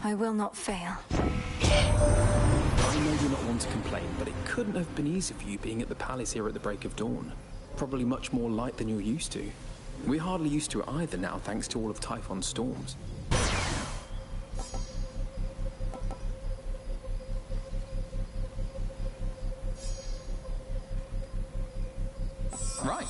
I will not fail. I know you're not one to complain, but it couldn't have been easy for you being at the palace here at the break of dawn. Probably much more light than you're used to. We're hardly used to it either now, thanks to all of Typhon's storms. Right.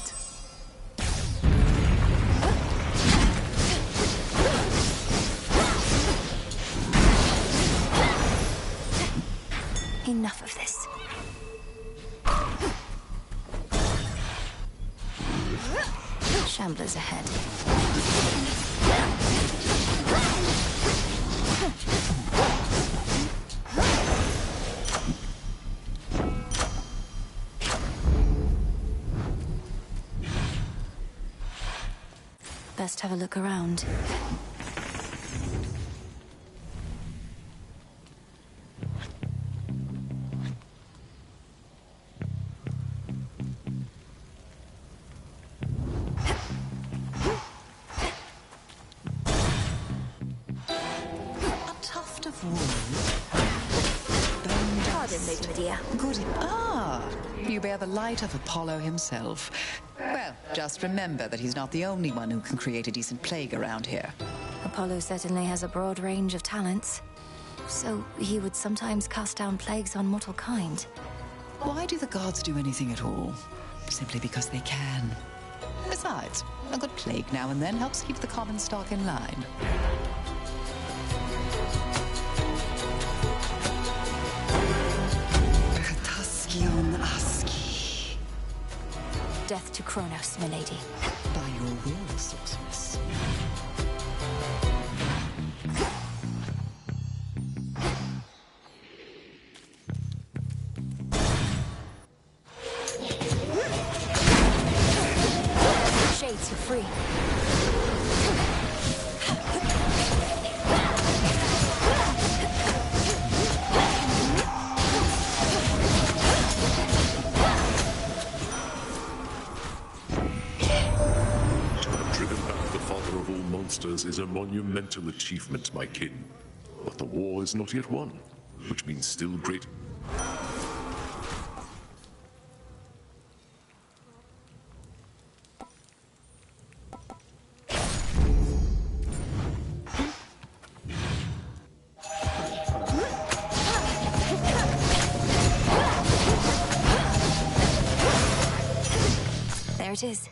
Enough of this. Shamblers ahead. Best have a look around. Pardon, Lady Medea. Good. Ah, you bear the light of Apollo himself. Well, just remember that he's not the only one who can create a decent plague around here. Apollo certainly has a broad range of talents. So he would sometimes cast down plagues on mortal kind. Why do the gods do anything at all? Simply because they can. Besides, a good plague now and then helps keep the common stock in line. Kataskion Aski. Death to Kronos, milady. By your will, sorceress. Shades are free. Monsters is a monumental achievement, my kin. But the war is not yet won, which means still great. There it is.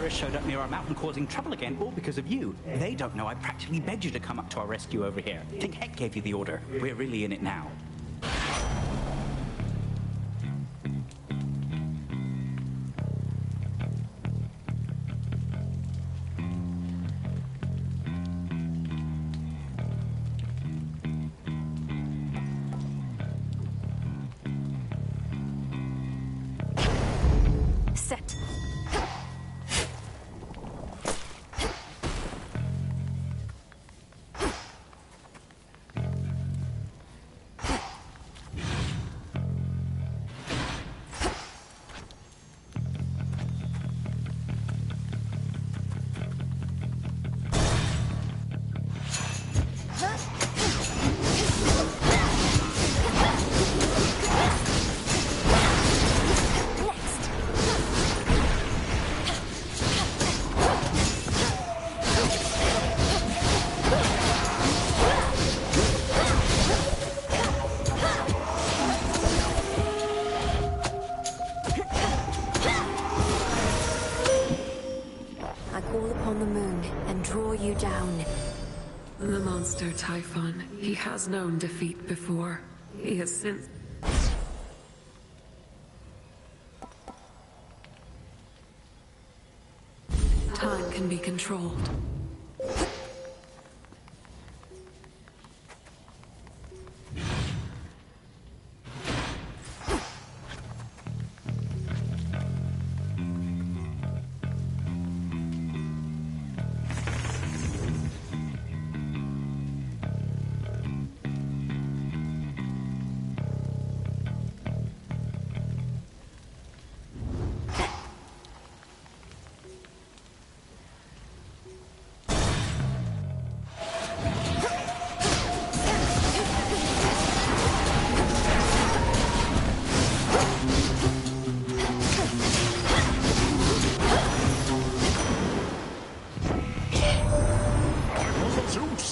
Showed up near our mountain causing trouble again, all because of you. They don't know I practically begged you to come up to our rescue over here. Think Heck gave you the order. We're really in it now. Set. monster, Typhon. He has known defeat before. He has since... Time can be controlled.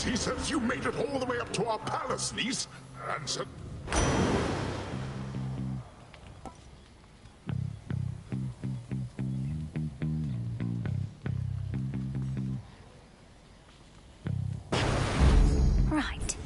He says you made it all the way up to our palace, niece, and said... Right.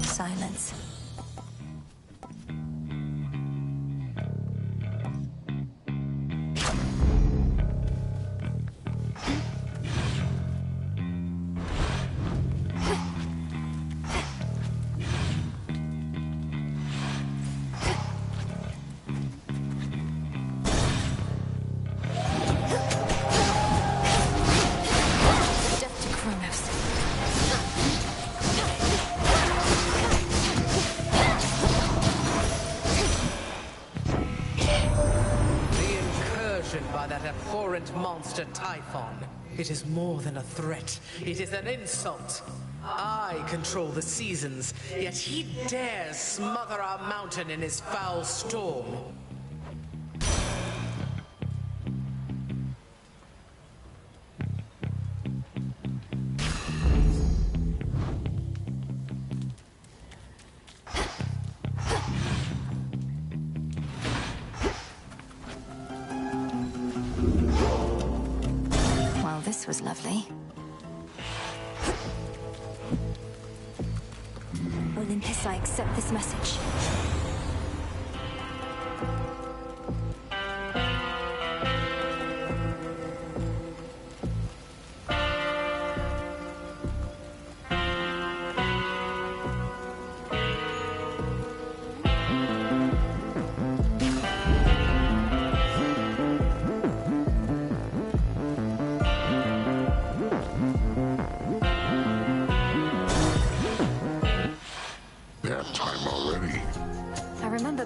Silence. Death to Kronos. By that abhorrent monster Typhon. It is more than a threat. It is an insult. I control the seasons, yet he dares smother our mountain in his foul storm. This was lovely. Olympus, I accept this message.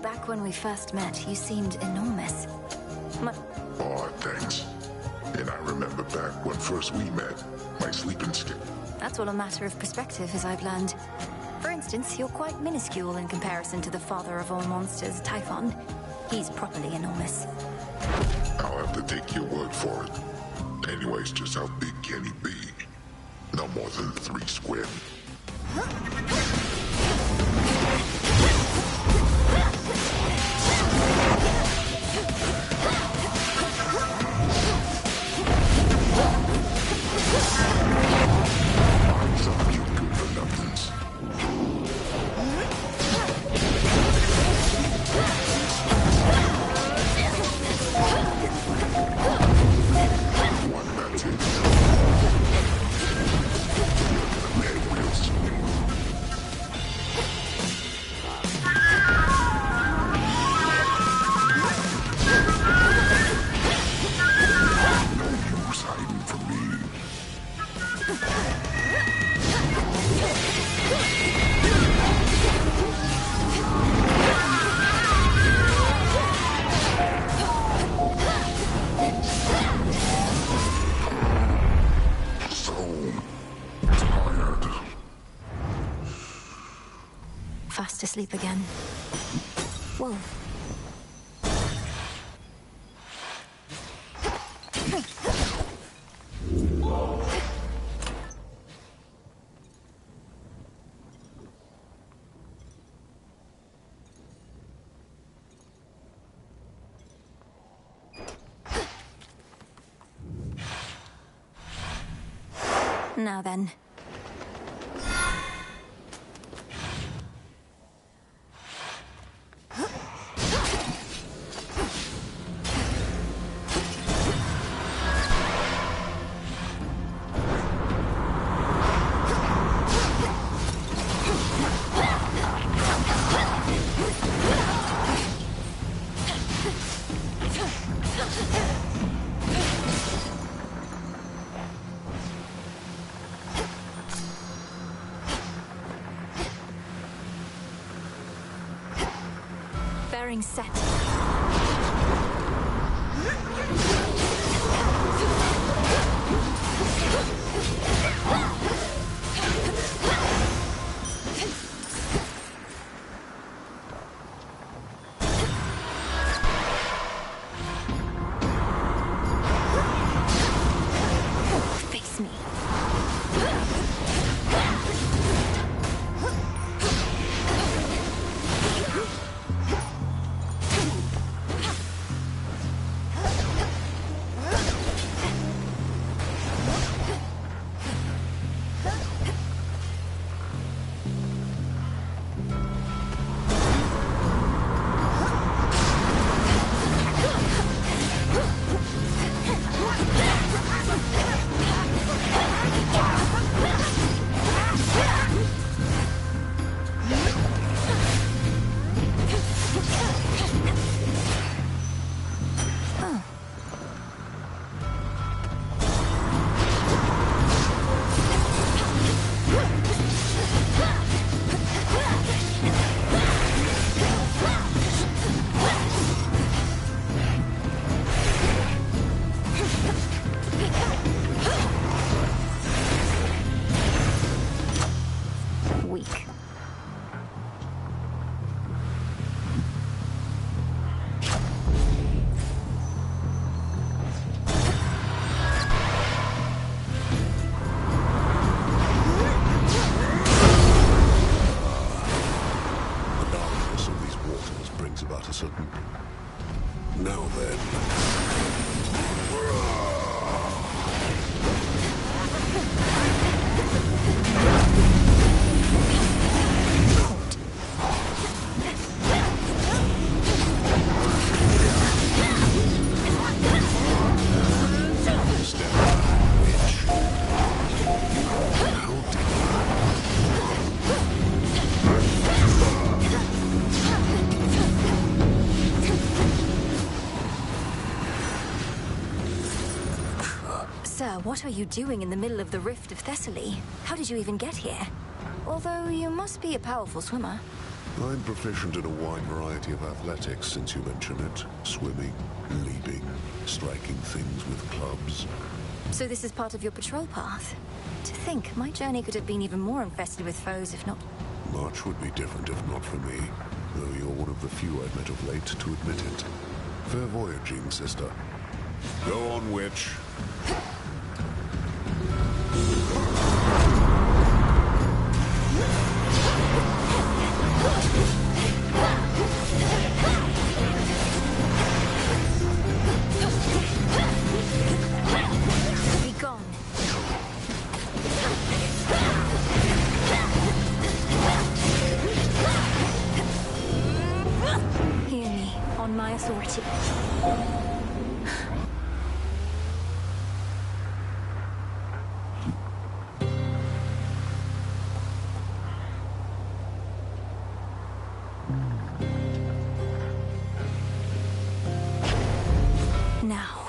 Back when we first met, you seemed enormous. Oh, thanks. And I remember back when first we met, my sleeping stick. That's all a matter of perspective, as I've learned. For instance, you're quite minuscule in comparison to the father of all monsters, Typhon. He's properly enormous. I'll have to take your word for it. Anyways, just how big can he be? No more than 3 square. Fast asleep again. Whoa. Now then. Bearing set. Face me. Weak. The darkness of these waters brings about a certain... Now then... Sir, what are you doing in the middle of the Rift of Thessaly? How did you even get here? Although you must be a powerful swimmer. I'm proficient in a wide variety of athletics, since you mention it. Swimming, leaping, striking things with clubs. So this is part of your patrol path? To think, my journey could have been even more infested with foes if not... Much would be different if not for me, though you're one of the few I've met of late to admit it. Fair voyaging, sister. Go on, witch. Be gone. Hear me, on my authority. Now.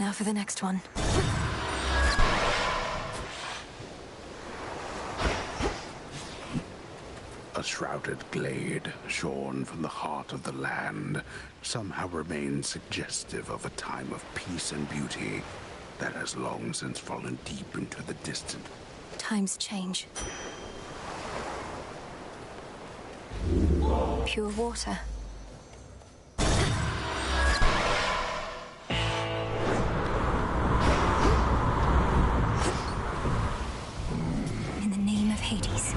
Now for the next one. A shrouded glade, shorn from the heart of the land, somehow remains suggestive of a time of peace and beauty that has long since fallen deep into the distant. Times change. pure water. In the name of Hades.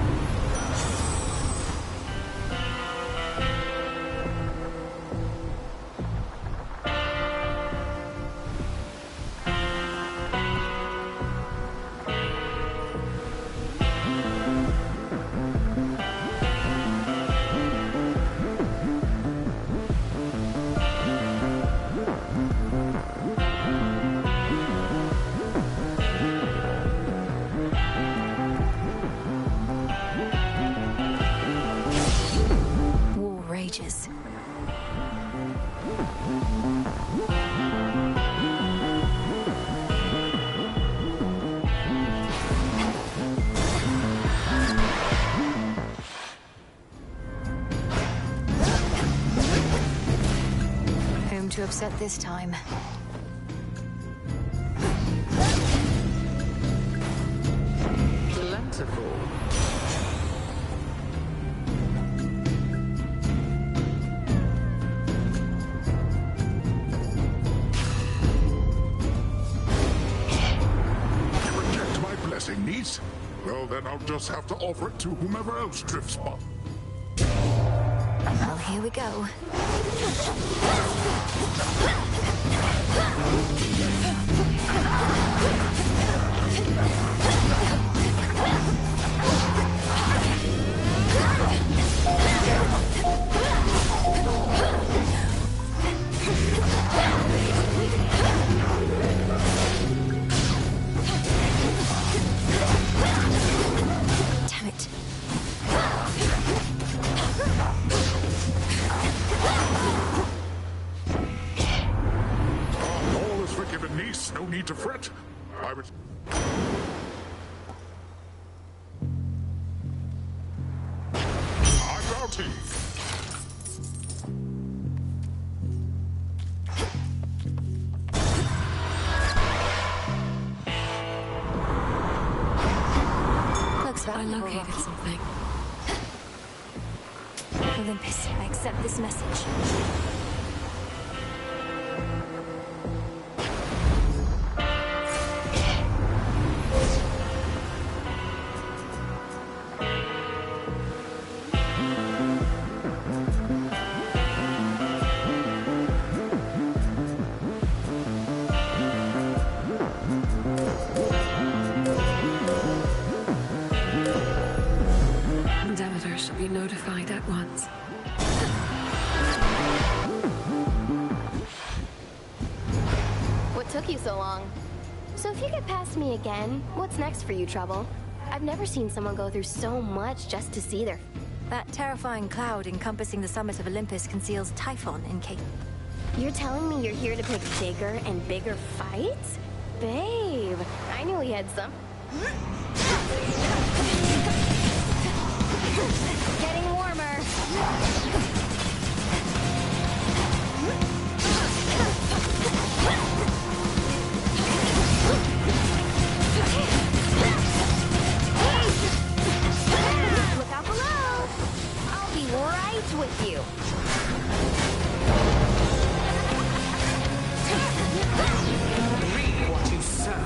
Whom to upset this time? Plentiful. You reject my blessing, niece? Well, then I'll just have to offer it to whomever else drifts by. Well, here we go. Damn it. All is forgiven, niece. No need to fret. I was... I'm bounty. Looks I valuable. located something. Olympus, I accept this message. Demeter should be notified at once. What took you so long? So if you get past me again, what's next for you, Trouble? I've never seen someone go through so much just to see their... That terrifying cloud encompassing the summit of Olympus conceals Typhon in case... You're telling me you're here to pick bigger and bigger fights? Babe, I knew we had some... Getting warmer. Look out below. I'll be right with you. Reap what you sow.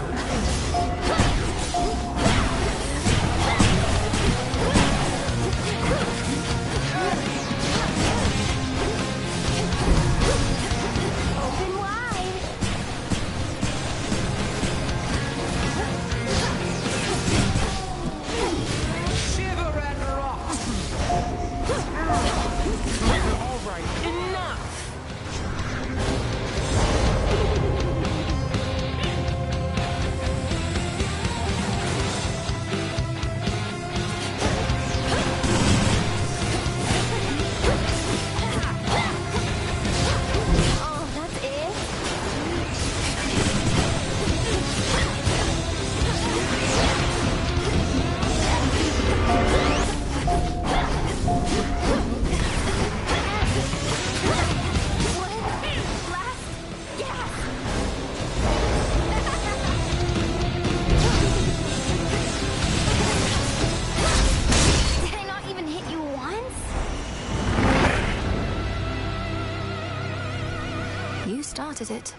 started it.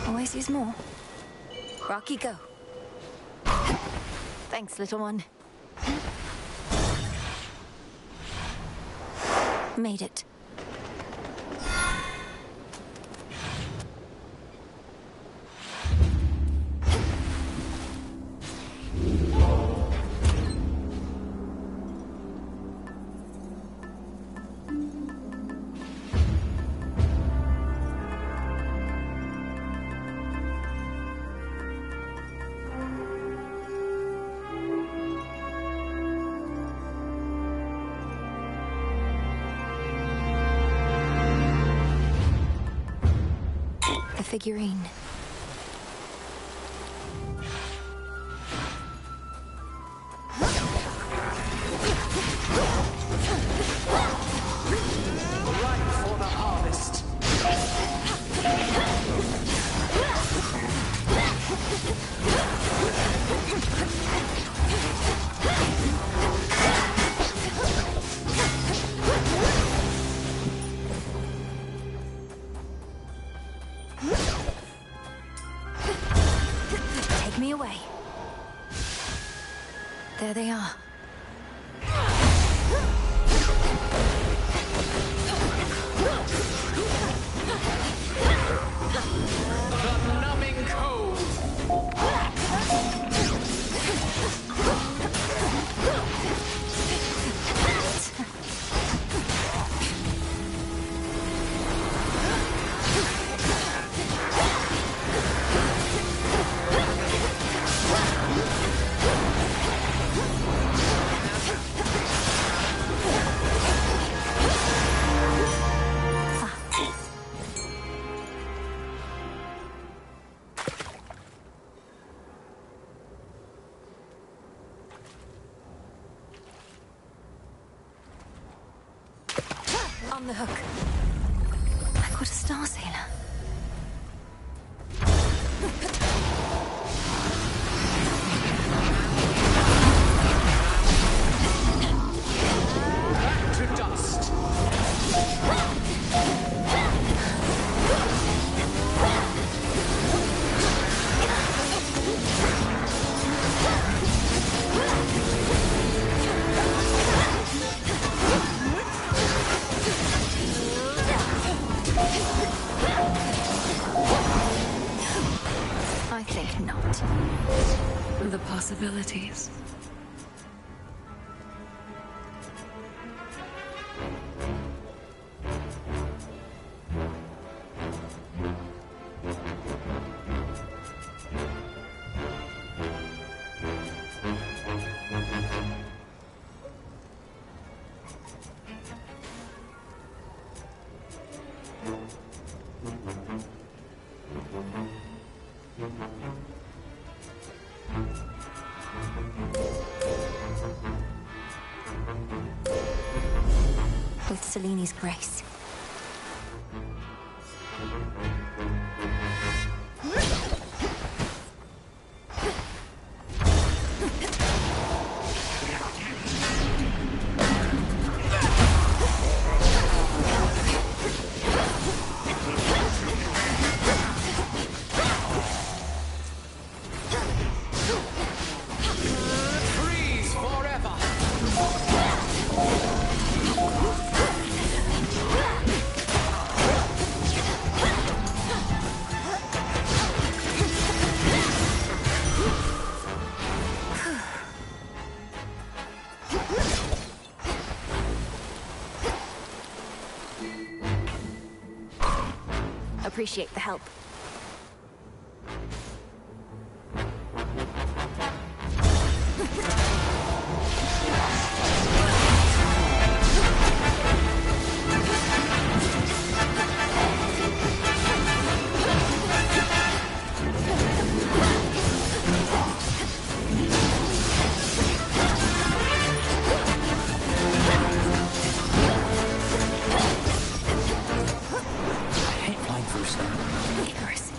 Always use more. Rocky, go. Thanks, little one. Made it. Figurine. Ripe for the harvest. Take me away. There they are. The numbing cove. On the hook. I caught a Star Sailor. Back to dust. I think not. The possibilities. With Seleni's grace. Freeze forever. Appreciate the help. I hate flying through snow. Icarus.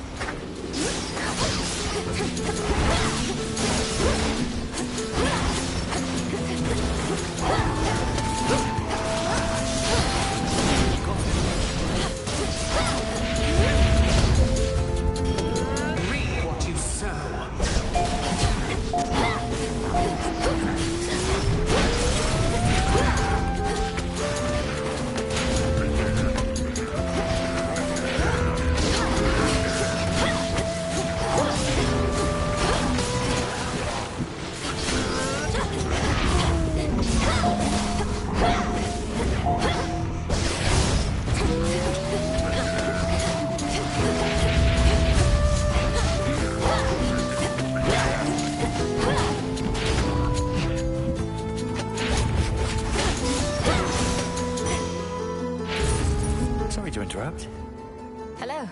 Hello.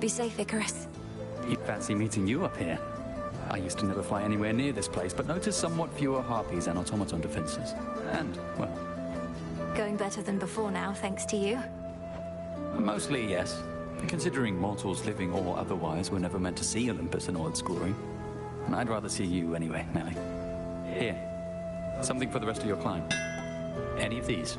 Be safe, Icarus. He'd fancy meeting you up here. I used to never fly anywhere near this place, but noticed somewhat fewer harpies and automaton defenses. And, well... Going better than before now, thanks to you. Mostly, yes. Considering mortals living or otherwise were never meant to see Olympus in all its glory. And I'd rather see you anyway, Nelly. Here. Something for the rest of your climb. Any of these?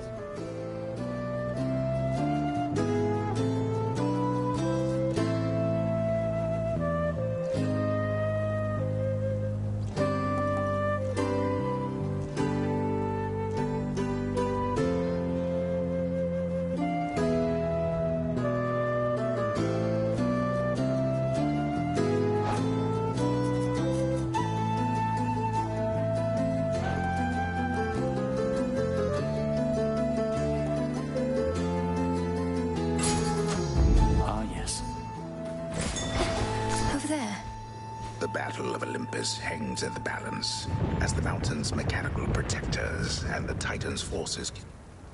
The Battle of Olympus hangs in the balance, as the mountain's mechanical protectors and the Titan's forces...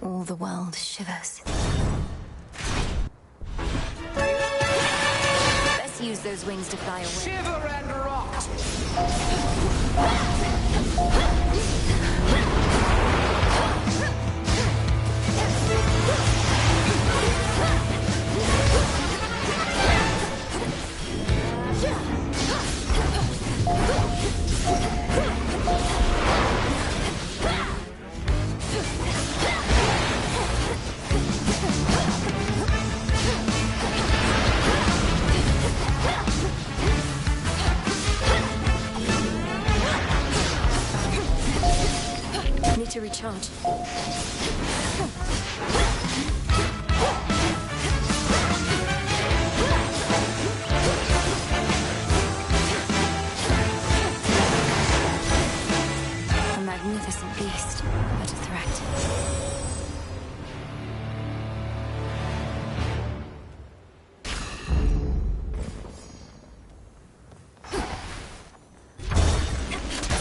All the world shivers. Let's use those wings to fly away. Shiver and rot! Need to recharge. A magnificent beast, but a threat.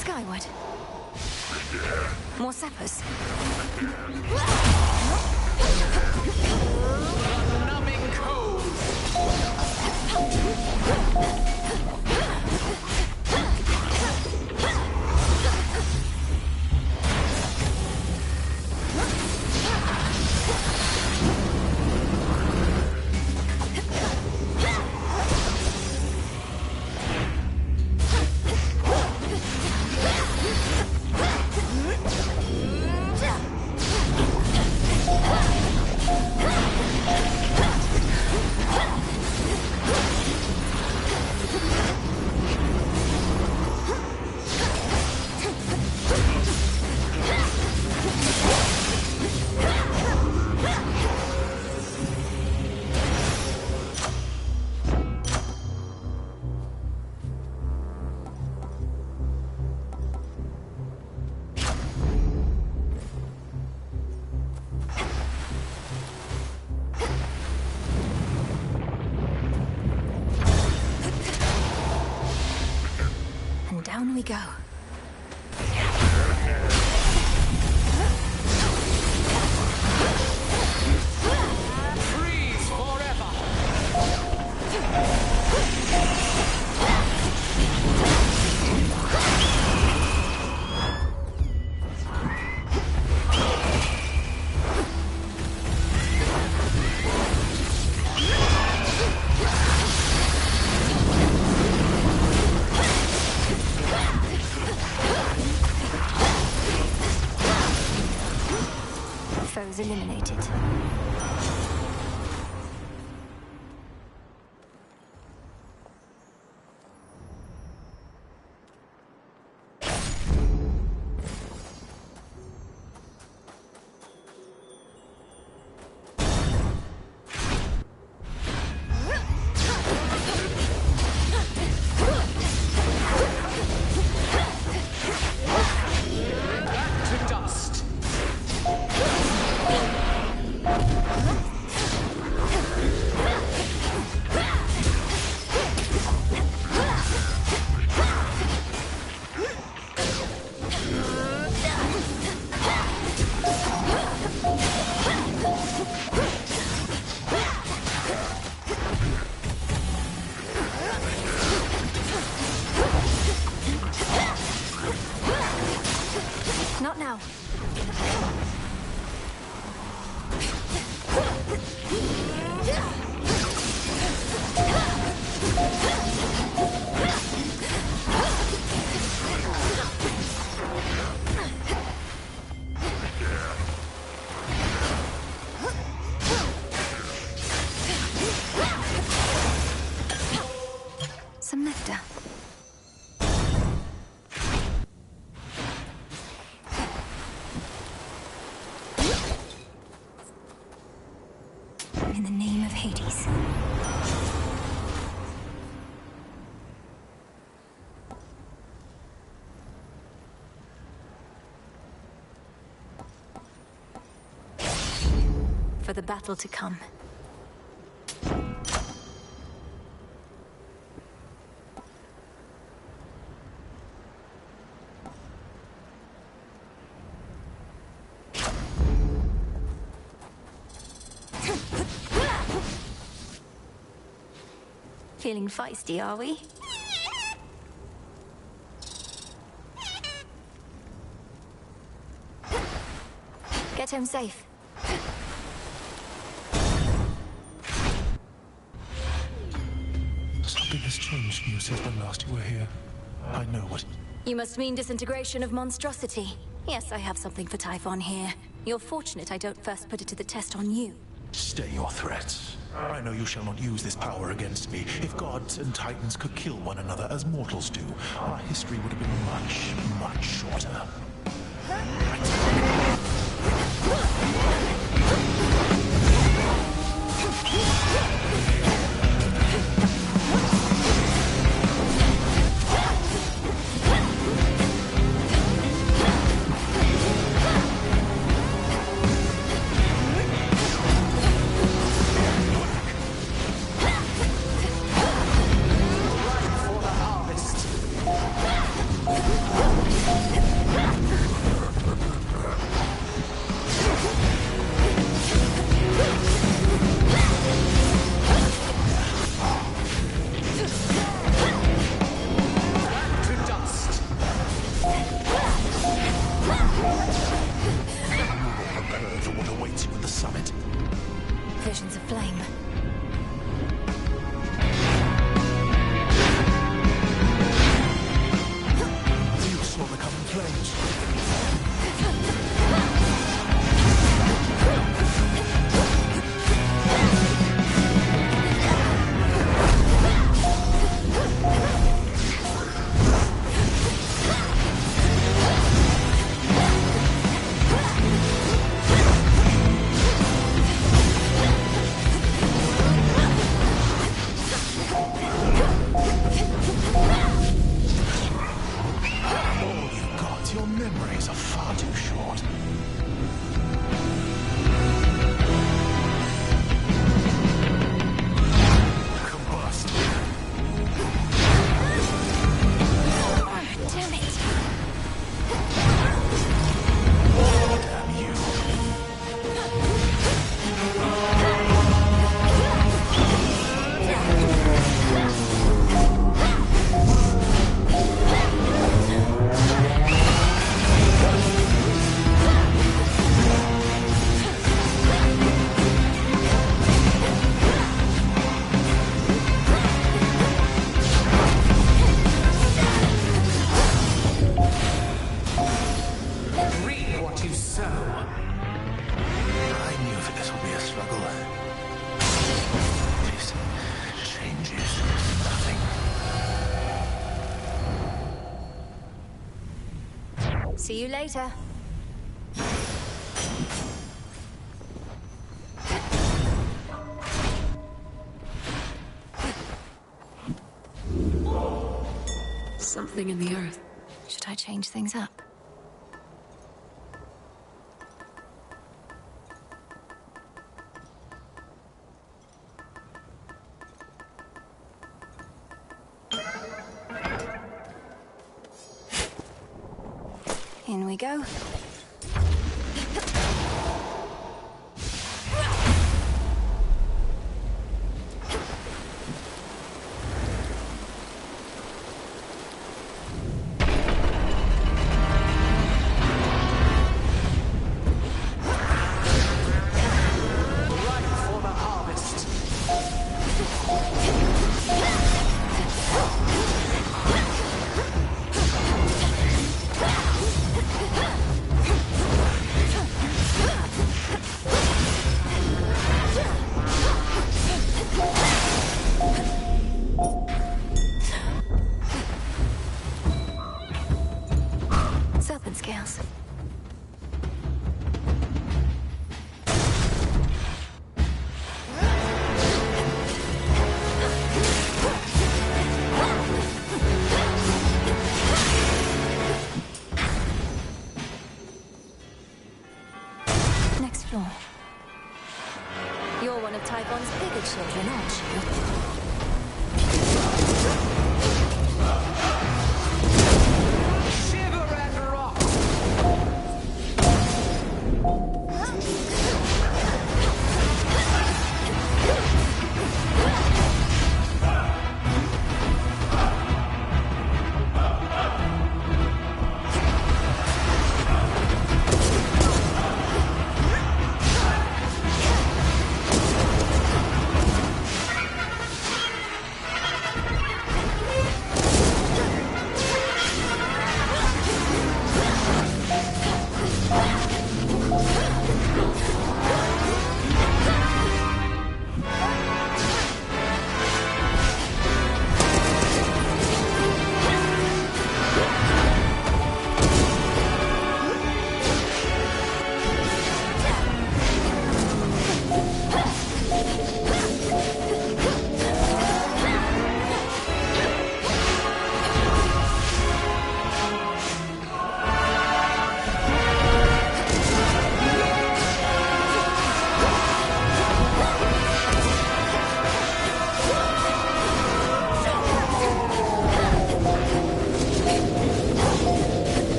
Skyward. More sappers. Numbing cold. Down we go. Freeze forever! Foes eliminated. for the battle to come. Feeling feisty, are we? Get home safe. Something has changed in you since when last you were here. I know what... You must mean disintegration of monstrosity. Yes, I have something for Typhon here. You're fortunate I don't first put it to the test on you. Stay your threats. I know you shall not use this power against me. If gods and titans could kill one another as mortals do, our history would have been much, much shorter. Visions of flame. You saw the coming flames. Your memories are far too short. Combust. Damn it. Damn you. Reap what you sow. I knew that this would be a struggle. This changes nothing. See you later. Something in the earth. Should I change things up? In we go.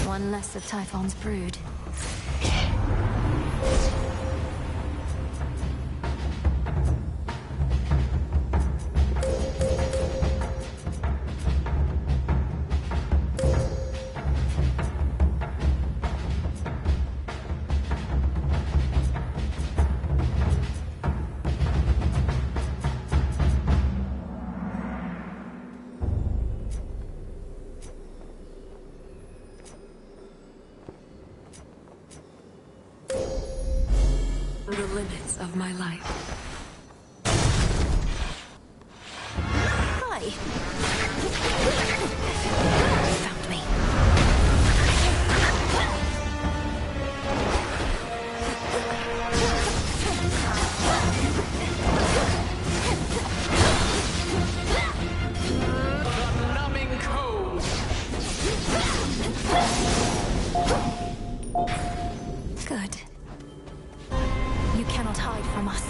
One less of Typhon's brood. The limits of my life. Hi. Found me. The numbing cold. Good. You cannot hide from us.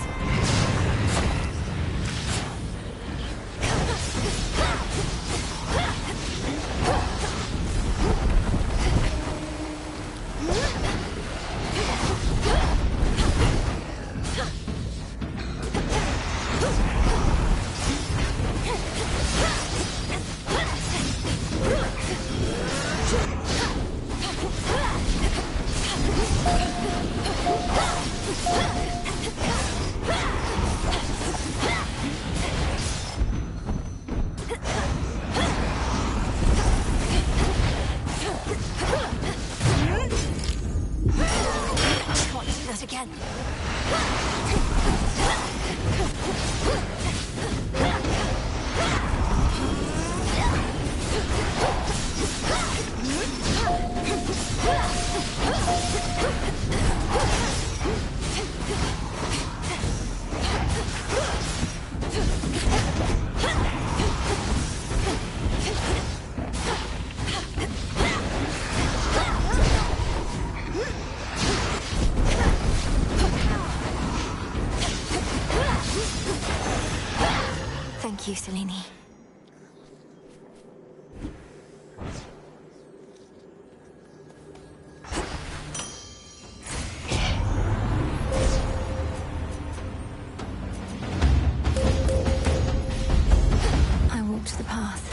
Again. Thank you, Selene. I walked the path.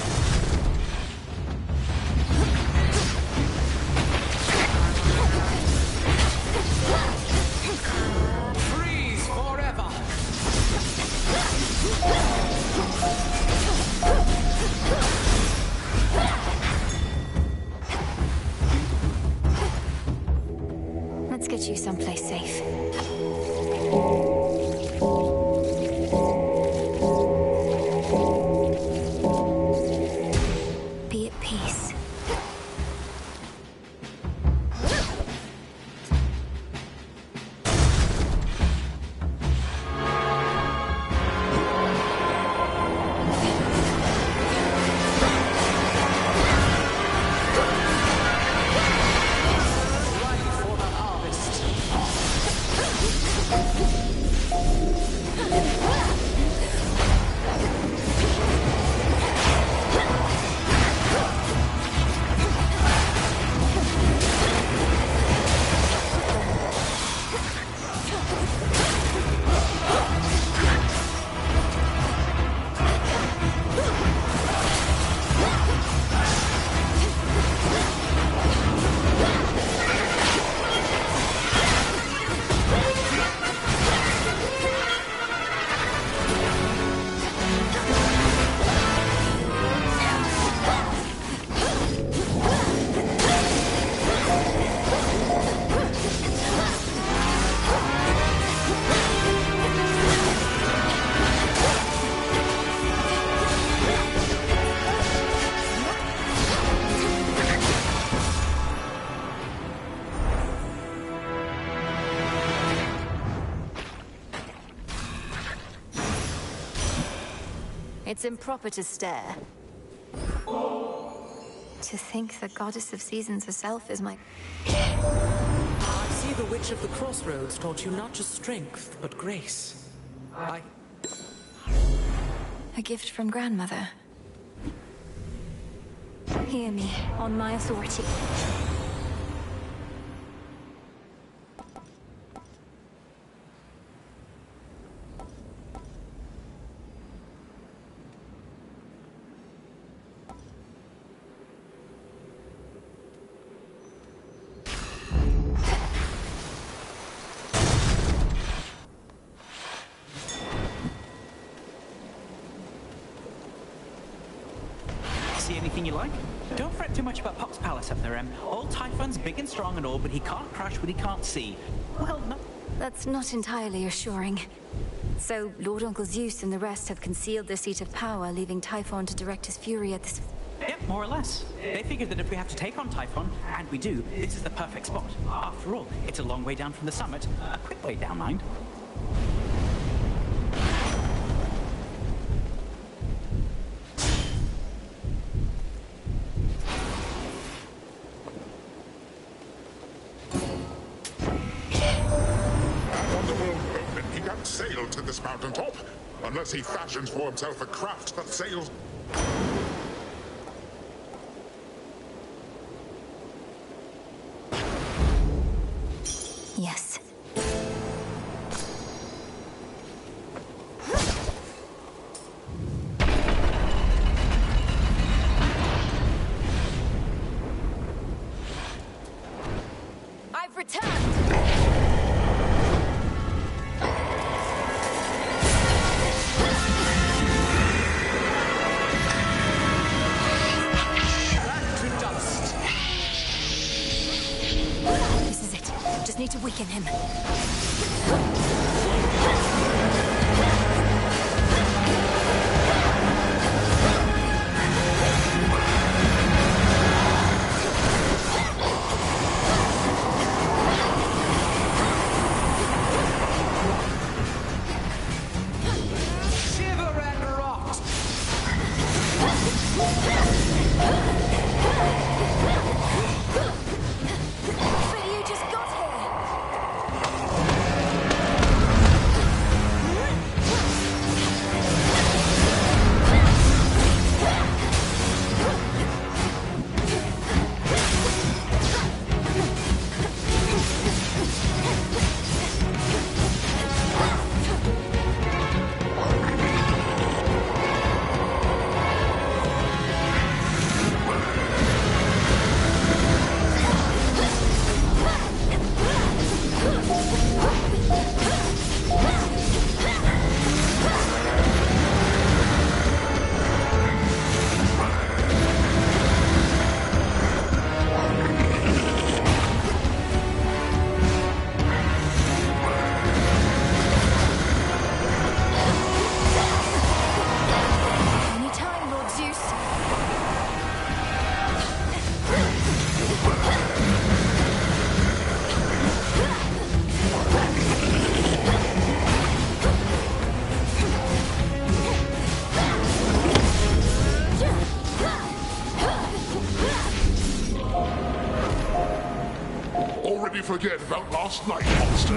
Be at peace. It's improper to stare. To think the goddess of seasons herself is my... I see the Witch of the Crossroads taught you not just strength, but grace. A gift from grandmother. Hear me, on my authority. See anything you like? Don't fret too much about Pop's palace up there, Em. Old Typhon's big and strong and all, but he can't crush what he can't see. Well, no. That's not entirely assuring. So, Lord Uncle Zeus and the rest have concealed their seat of power, leaving Typhon to direct his fury at this... Yep, more or less. They figured that if we have to take on Typhon, and we do, this is the perfect spot. After all, it's a long way down from the summit. A quick way down, mind. Sail to this mountaintop, unless he fashions for himself a craft that sails... Yes. I've returned! Just need to weaken him. Shiver and rot! But you just got here! again about last night, monster?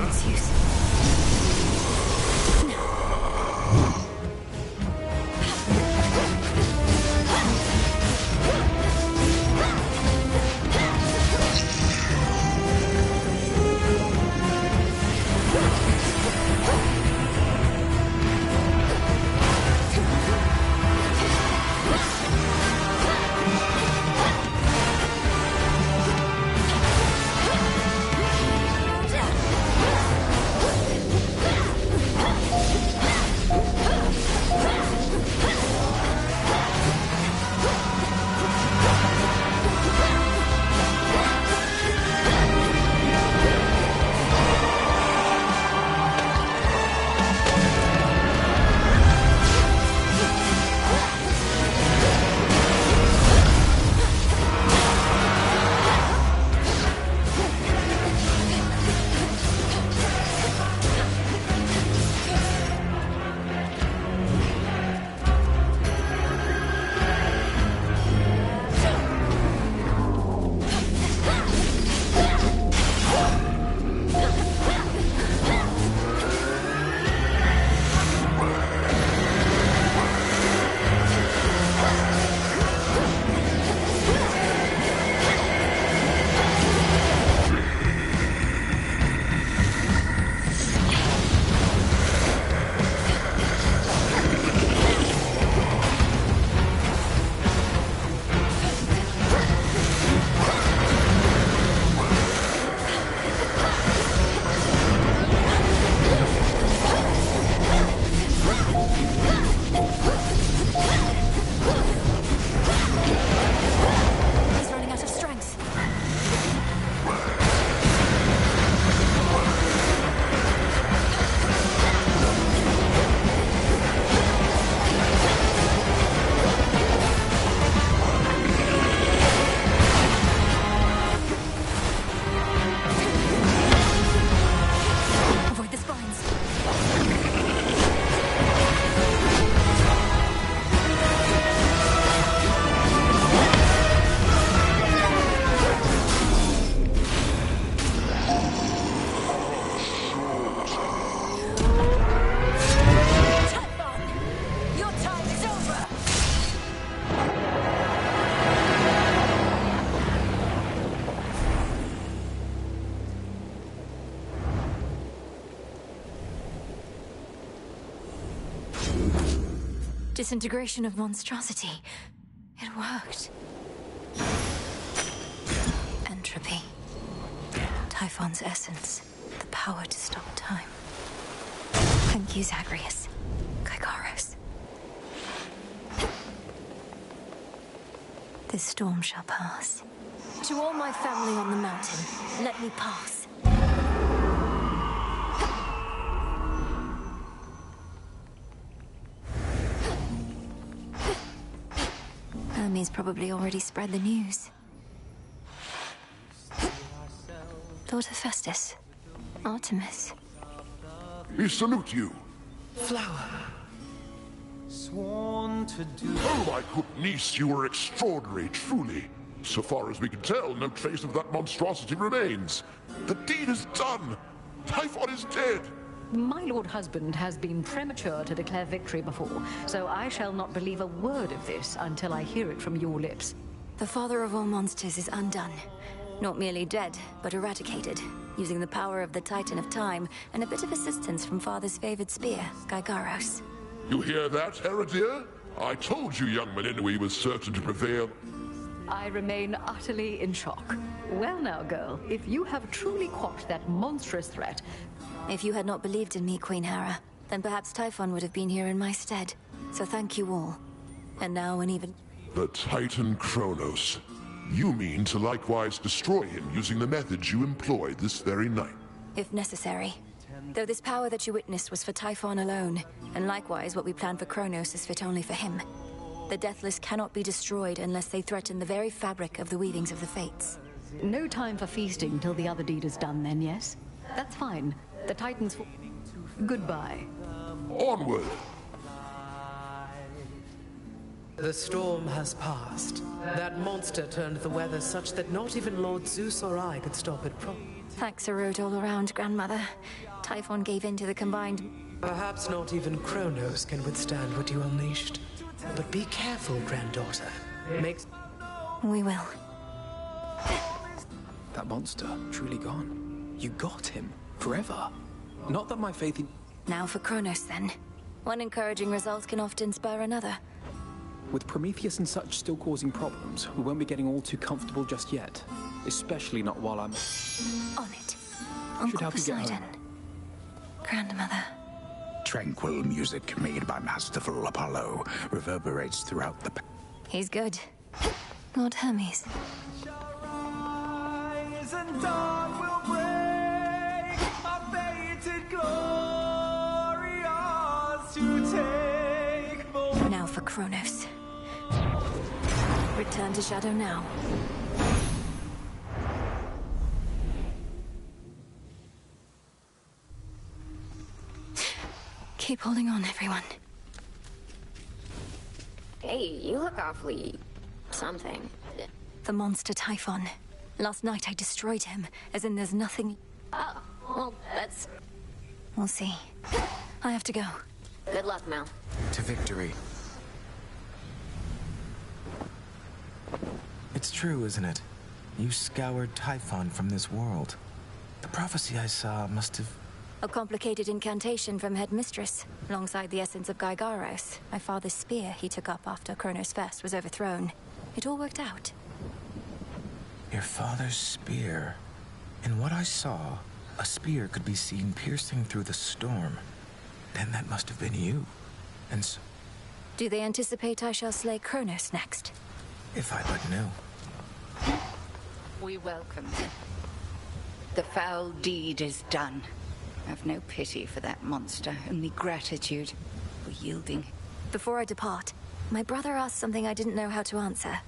Disintegration of monstrosity. It worked. Entropy. Typhon's essence. The power to stop time. Thank you, Zagreus. Gygaros. This storm shall pass. To all my family on the mountain, let me pass. Hermes probably already spread the news. Lord Hephaestus. Artemis. We salute you. Flower. Sworn to do... Oh, my good niece, you were extraordinary, truly. So far as we can tell, no trace of that monstrosity remains. The deed is done. Typhon is dead. My lord husband has been premature to declare victory before, so I shall not believe a word of this until I hear it from your lips. The father of all monsters is undone. Not merely dead, but eradicated, using the power of the Titan of Time and a bit of assistance from father's favored spear, Gygaros. You hear that, Heradir? I told you young Meninui was certain to prevail. I remain utterly in shock. Well now, girl, if you have truly quashed that monstrous threat... If you had not believed in me, Queen Hera, then perhaps Typhon would have been here in my stead. So thank you all. And now and even... The Titan Kronos. You mean to likewise destroy him using the methods you employed this very night? If necessary. Though this power that you witnessed was for Typhon alone, and likewise what we planned for Kronos is fit only for him. The Deathless cannot be destroyed unless they threaten the very fabric of the weavings of the Fates. No time for feasting till the other deed is done then, yes? That's fine. The Titans... Goodbye. Onward! The storm has passed. That monster turned the weather such that not even Lord Zeus or I could stop it Thanks a road all around, Grandmother. Typhon gave in to the combined... Perhaps not even Kronos can withstand what you unleashed. But be careful, granddaughter. We will. That monster, truly gone. You got him. Forever. Not that my faith in... Now for Kronos, then. One encouraging result can often spur another. With Prometheus and such still causing problems, we won't be getting all too comfortable just yet. Especially not while I'm... On it. Uncle Poseidon. Grandmother. Tranquil music made by masterful Apollo reverberates throughout the... He's good. Lord Hermes. Now for Kronos. Return to Shadow now. Keep holding on, everyone. Hey, you look awfully... something. The monster Typhon. Last night I destroyed him, as in there's nothing... Oh, well, that's... We'll see. I have to go. Good luck, Mel. To victory. It's true, isn't it? You scoured Typhon from this world. The prophecy I saw must have... A complicated incantation from Headmistress, alongside the essence of Gygaros, my father's spear he took up after Kronos Fest was overthrown. It all worked out. Your father's spear. In what I saw, a spear could be seen piercing through the storm. Then that must have been you. And so... Do they anticipate I shall slay Kronos next? If I but knew. We welcome them. The foul deed is done. Have no pity for that monster, only gratitude for yielding. Before I depart, my brother asked something I didn't know how to answer.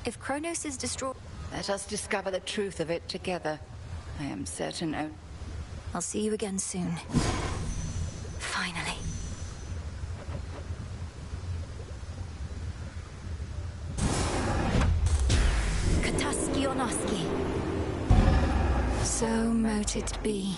If Kronos is destroyed... Let us discover the truth of it together. I am certain I'll see you again soon. Finally. Kataskionoski. So mote it be.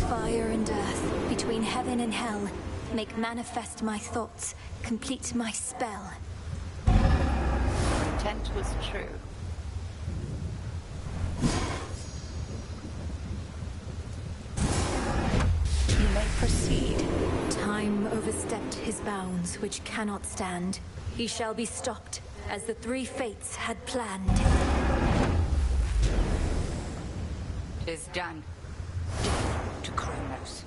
Fire and earth, between heaven and hell, make manifest my thoughts, complete my spell. intent was true. You may proceed. Time overstepped his bounds, which cannot stand. He shall be stopped, as the three fates had planned. It is done. To Kronos.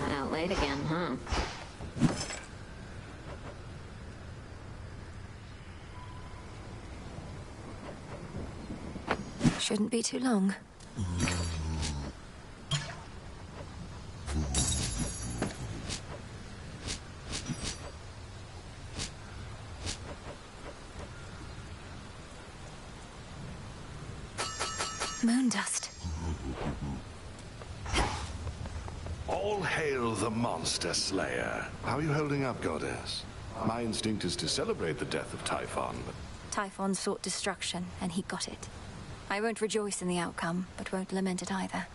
Out late again, huh? Shouldn't be too long. Moondust. All hail the Monster Slayer. How are you holding up, Goddess? My instinct is to celebrate the death of Typhon, but... Typhon sought destruction, and he got it. I won't rejoice in the outcome, but won't lament it either.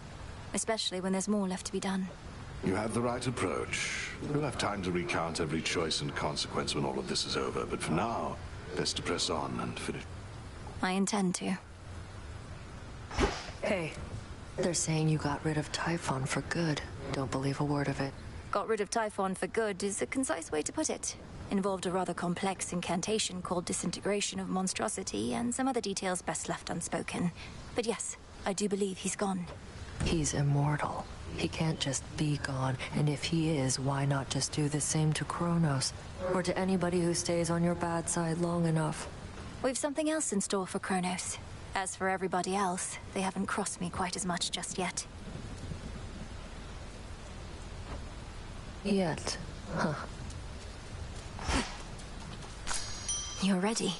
Especially when there's more left to be done. You have the right approach. We'll have time to recount every choice and consequence when all of this is over, but for now, best to press on and finish. I intend to. Hey, they're saying you got rid of Typhon for good. Don't believe a word of it. Got rid of Typhon for good is a concise way to put it. Involved a rather complex incantation called Disintegration of Monstrosity and some other details best left unspoken. But yes, I do believe he's gone. He's immortal. He can't just be gone, and if he is, why not just do the same to Kronos? Or to anybody who stays on your bad side long enough? We've something else in store for Kronos. As for everybody else, they haven't crossed me quite as much just yet. Yet, huh? You're ready.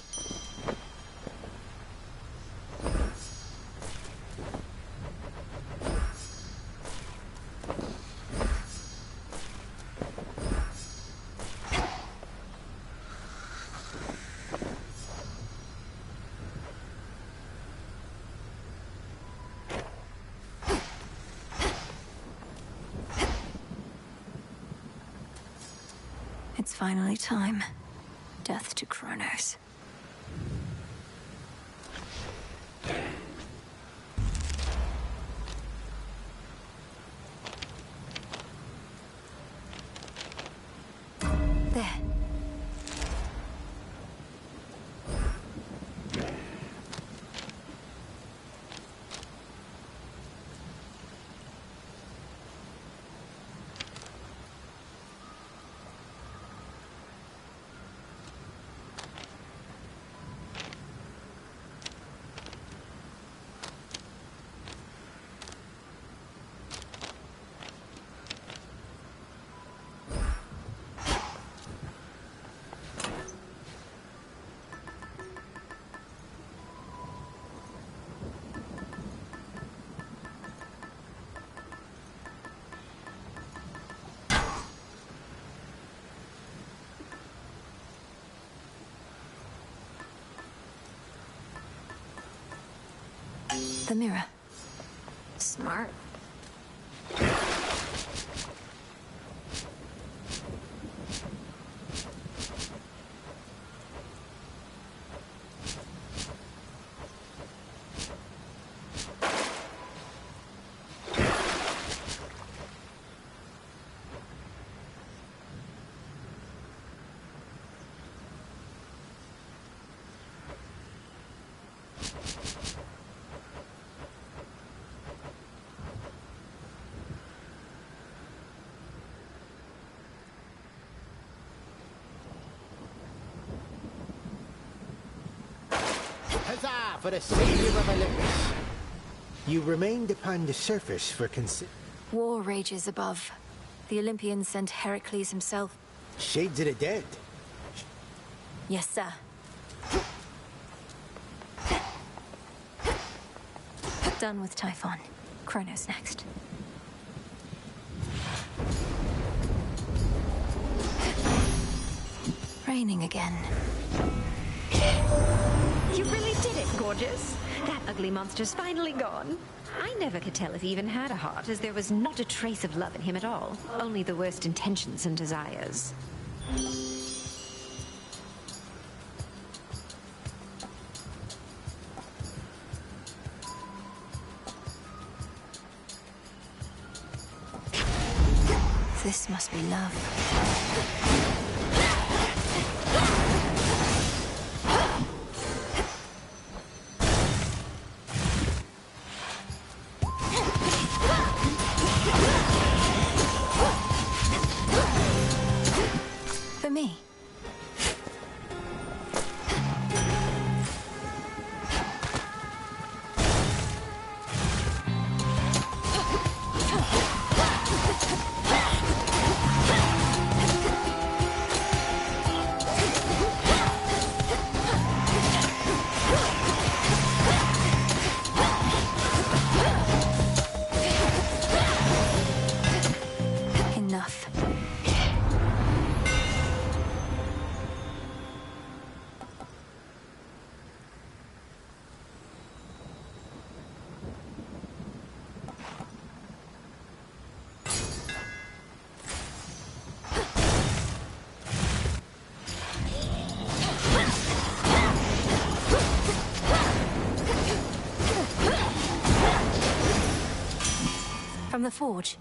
It's finally time. Death to Kronos. There. The mirror. Smart. Huzzah for the savior of Olympus! You remained upon the surface for War rages above. The Olympians sent Heracles himself. Shades of the dead. Yes, sir. Done with Typhon. Kronos next. Raining again. You really did it, gorgeous. That ugly monster's finally gone. I never could tell if he even had a heart, as there was not a trace of love in him at all. Only the worst intentions and desires. This must be love. For me. Enough. From the forge.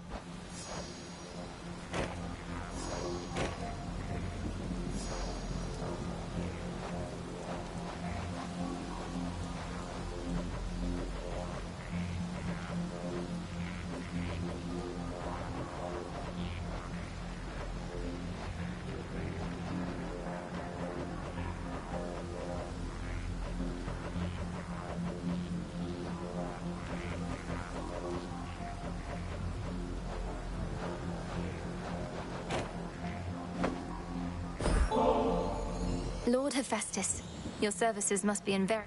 Lord Hephaestus, your services must be in very...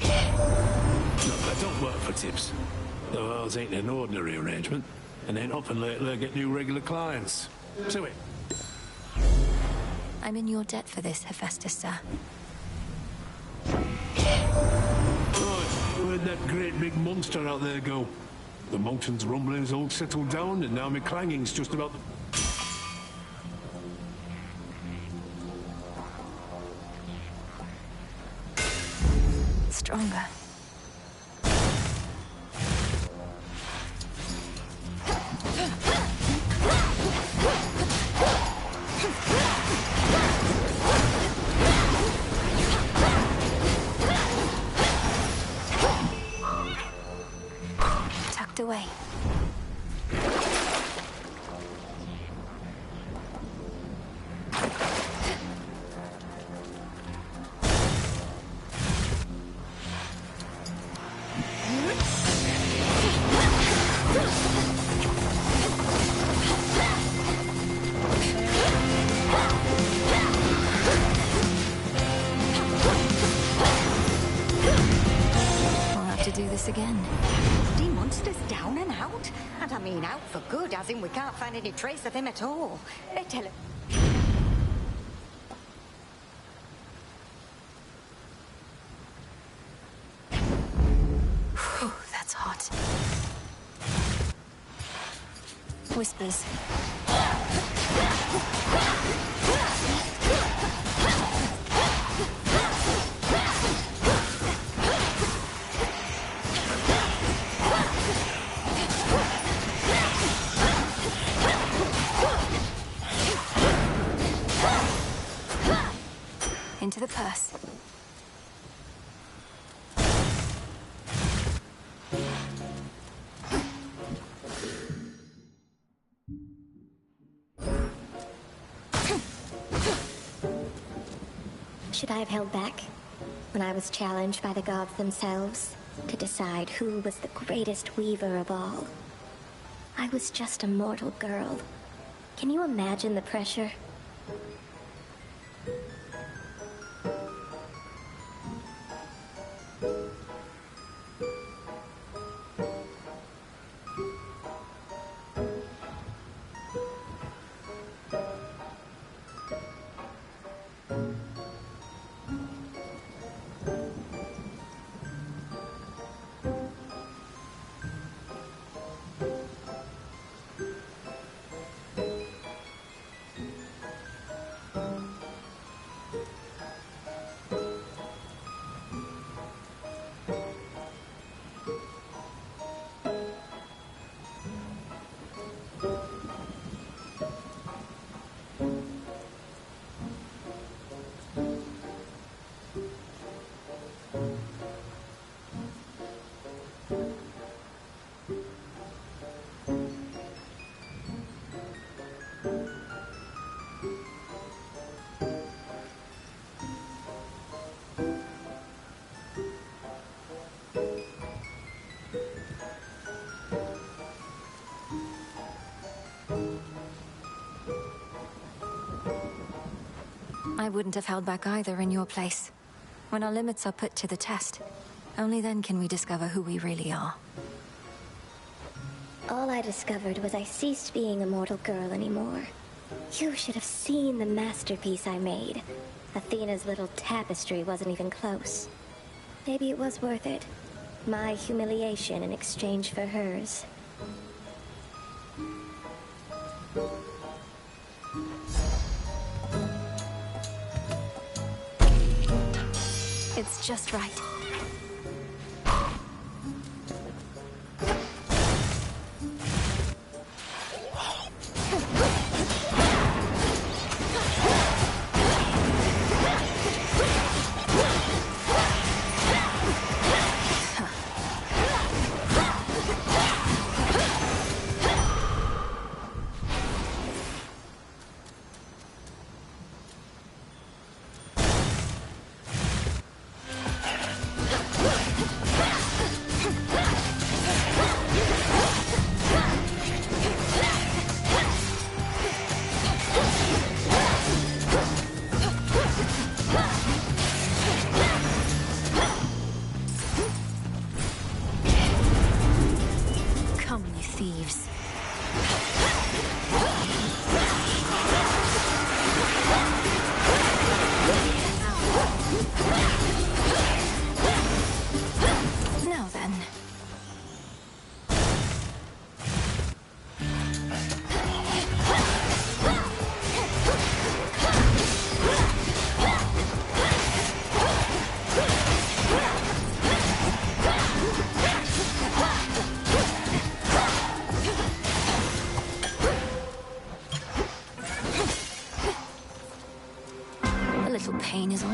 Look, I don't work for tips. Though ours ain't an ordinary arrangement, and ain't often lately I get new regular clients. To it. I'm in your debt for this, Hephaestus, sir. Right, where'd that great big monster out there go? The mountain's rumbling's all settled down, and now my clanging's just about the... Stronger. Tucked away. Again. The monster's down and out? And I mean out for good, as in we can't find any trace of him at all. They tell it. Whew, that's hot. Whispers. Into the purse. Should I have held back when I was challenged by the gods themselves to decide who was the greatest weaver of all? I was just a mortal girl. Can you imagine the pressure? I wouldn't have held back either in your place. When our limits are put to the test, only then can we discover who we really are. All I discovered was I ceased being a mortal girl anymore. You should have seen the masterpiece I made. Athena's little tapestry wasn't even close. Maybe it was worth it. My humiliation in exchange for hers. It's just right. Come, you thieves. Now then. A little pain is all.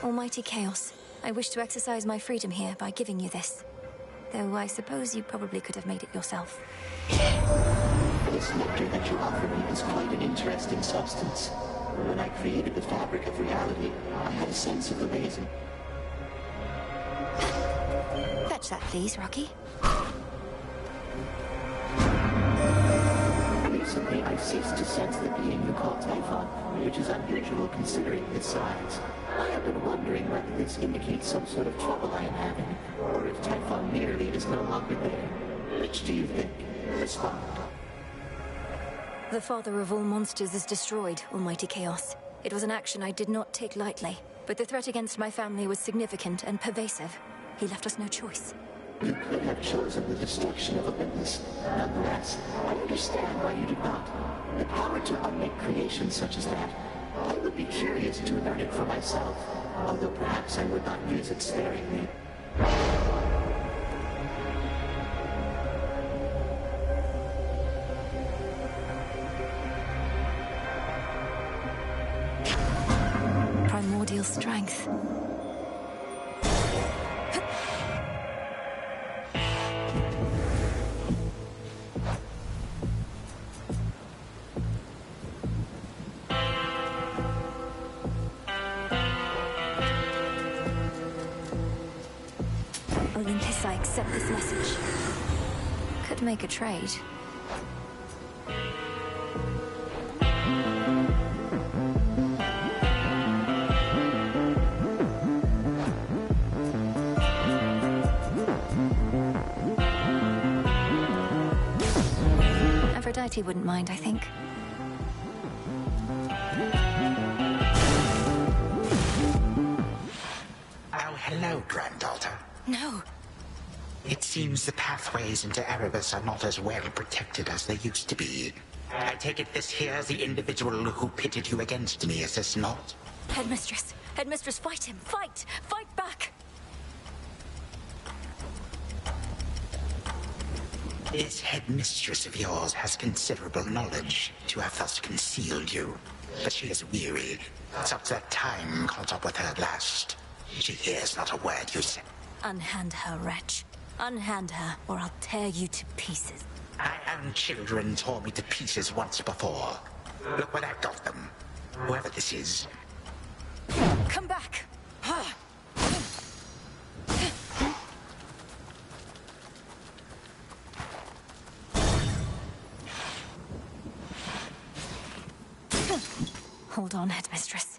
Almighty Chaos, I wish to exercise my freedom here by giving you this. Though I suppose you probably could have made it yourself. This nectar that you offer me is quite an interesting substance. When I created the fabric of reality, I had a sense of the reason. Fetch that, please, Rocky. Recently, I've ceased to sense the being you call Typhon, which is unusual considering its size. I have been wondering whether this indicates some sort of trouble I am having, or if Typhon merely is no longer there. Which do you think? Respond. The father of all monsters is destroyed, Almighty Chaos. It was an action I did not take lightly, but the threat against my family was significant and pervasive. He left us no choice. You could have chosen the destruction of Olympus. Nonetheless, I understand why you did not. The power to unmake creations such as that. I would be curious to learn it for myself, although perhaps I would not use it sparingly. Primordial strength. Olympus, I accept this message. Could make a trade. Aphrodite wouldn't mind, I think. Oh, hello, granddaughter. No. It seems the pathways into Erebus are not as well protected as they used to be. I take it this here's the individual who pitted you against me, is this not? Headmistress! Headmistress, fight him! Fight! Fight back! This headmistress of yours has considerable knowledge to have thus concealed you. But she is weary. Such that time caught up with her at last. She hears not a word you say. Unhand her, wretch. Unhand her, or I'll tear you to pieces. My own children tore me to pieces once before. Look what I've got them. Whoever this is. Come back! Hold on, Headmistress.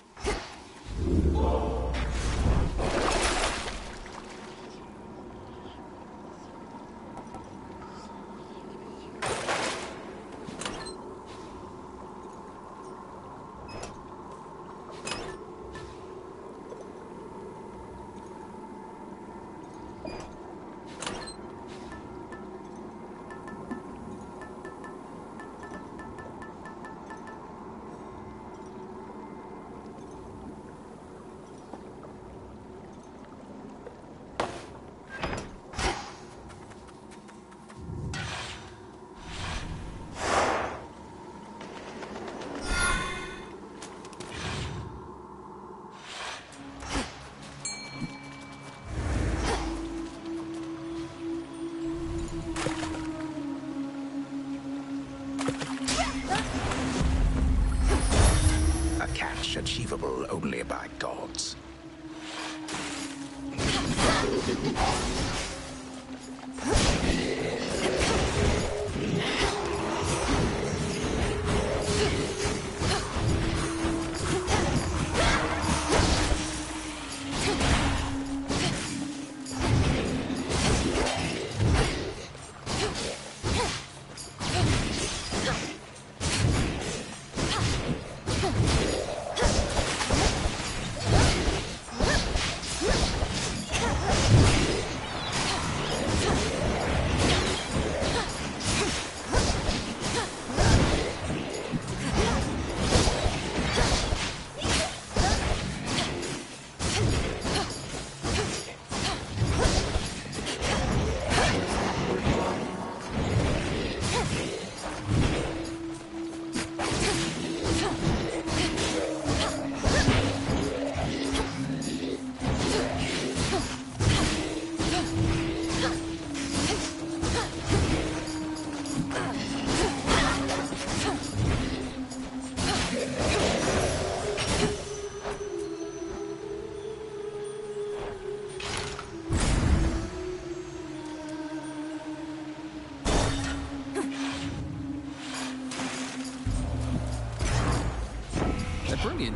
Achievable only by gods.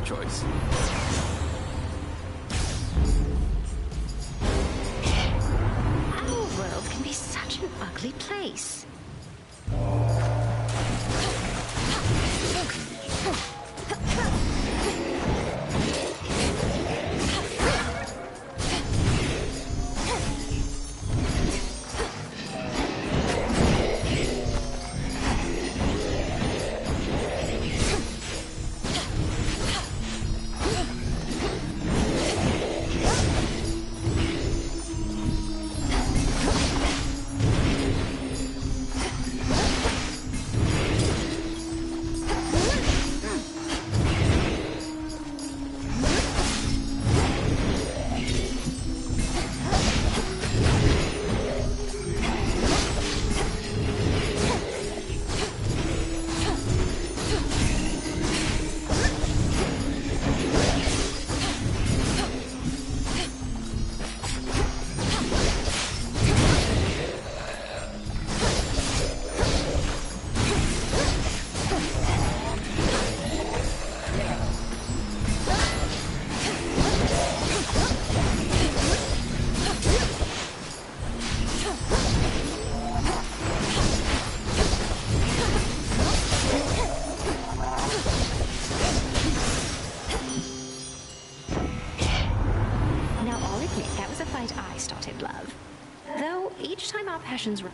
choice. Our world can be such an ugly place. Passions were...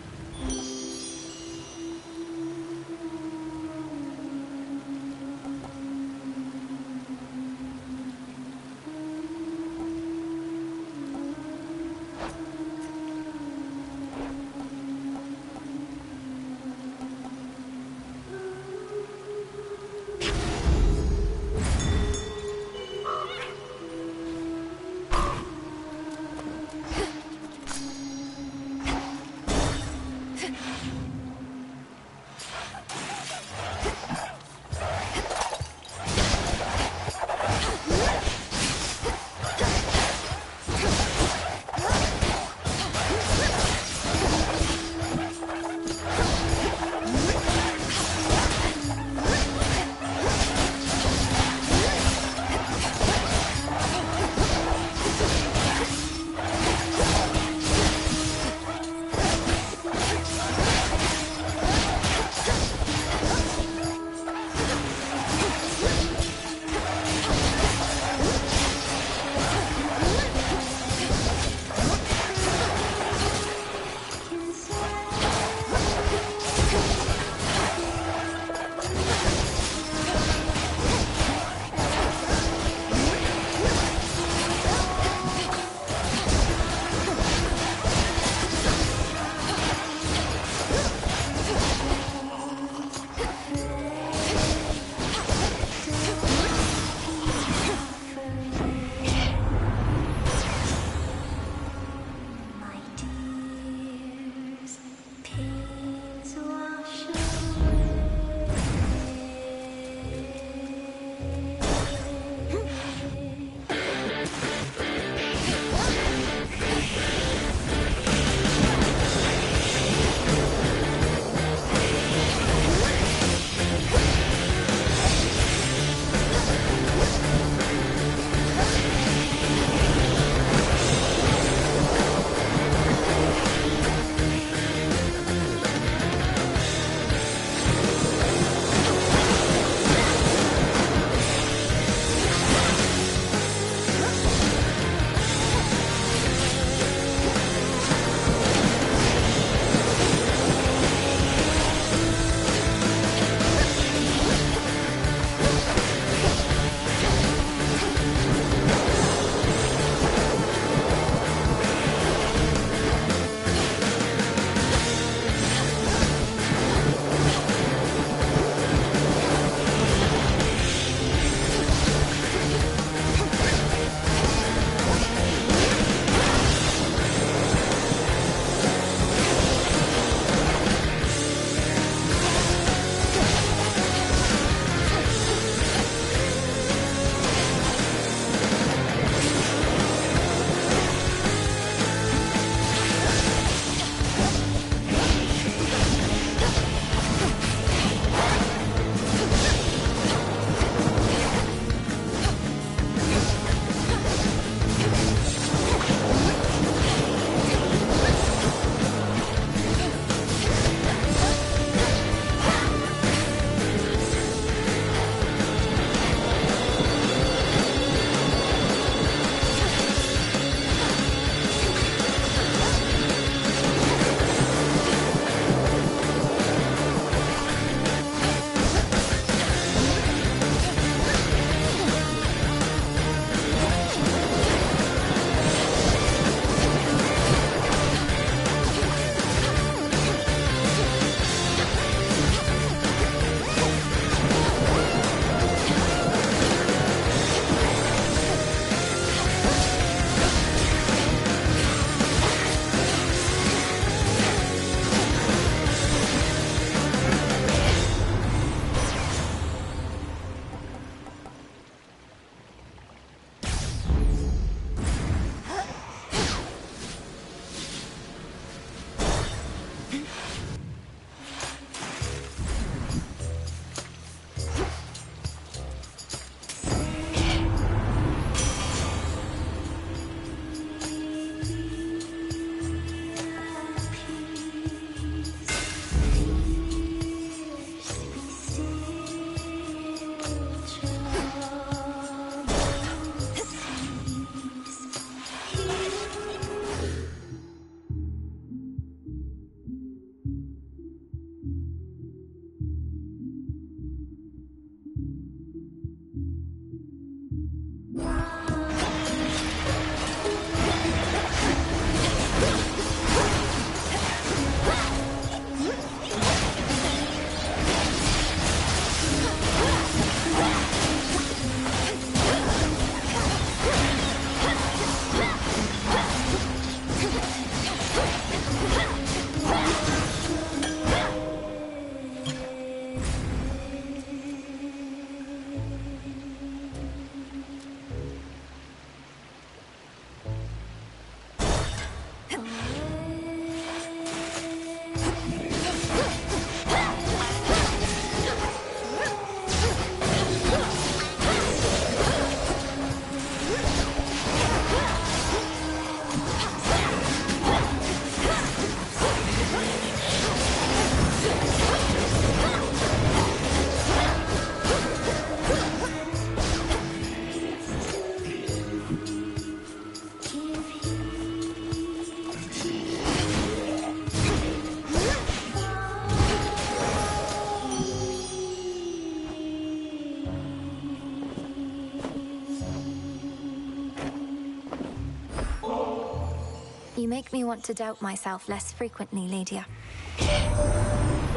You make me want to doubt myself less frequently, Lydia.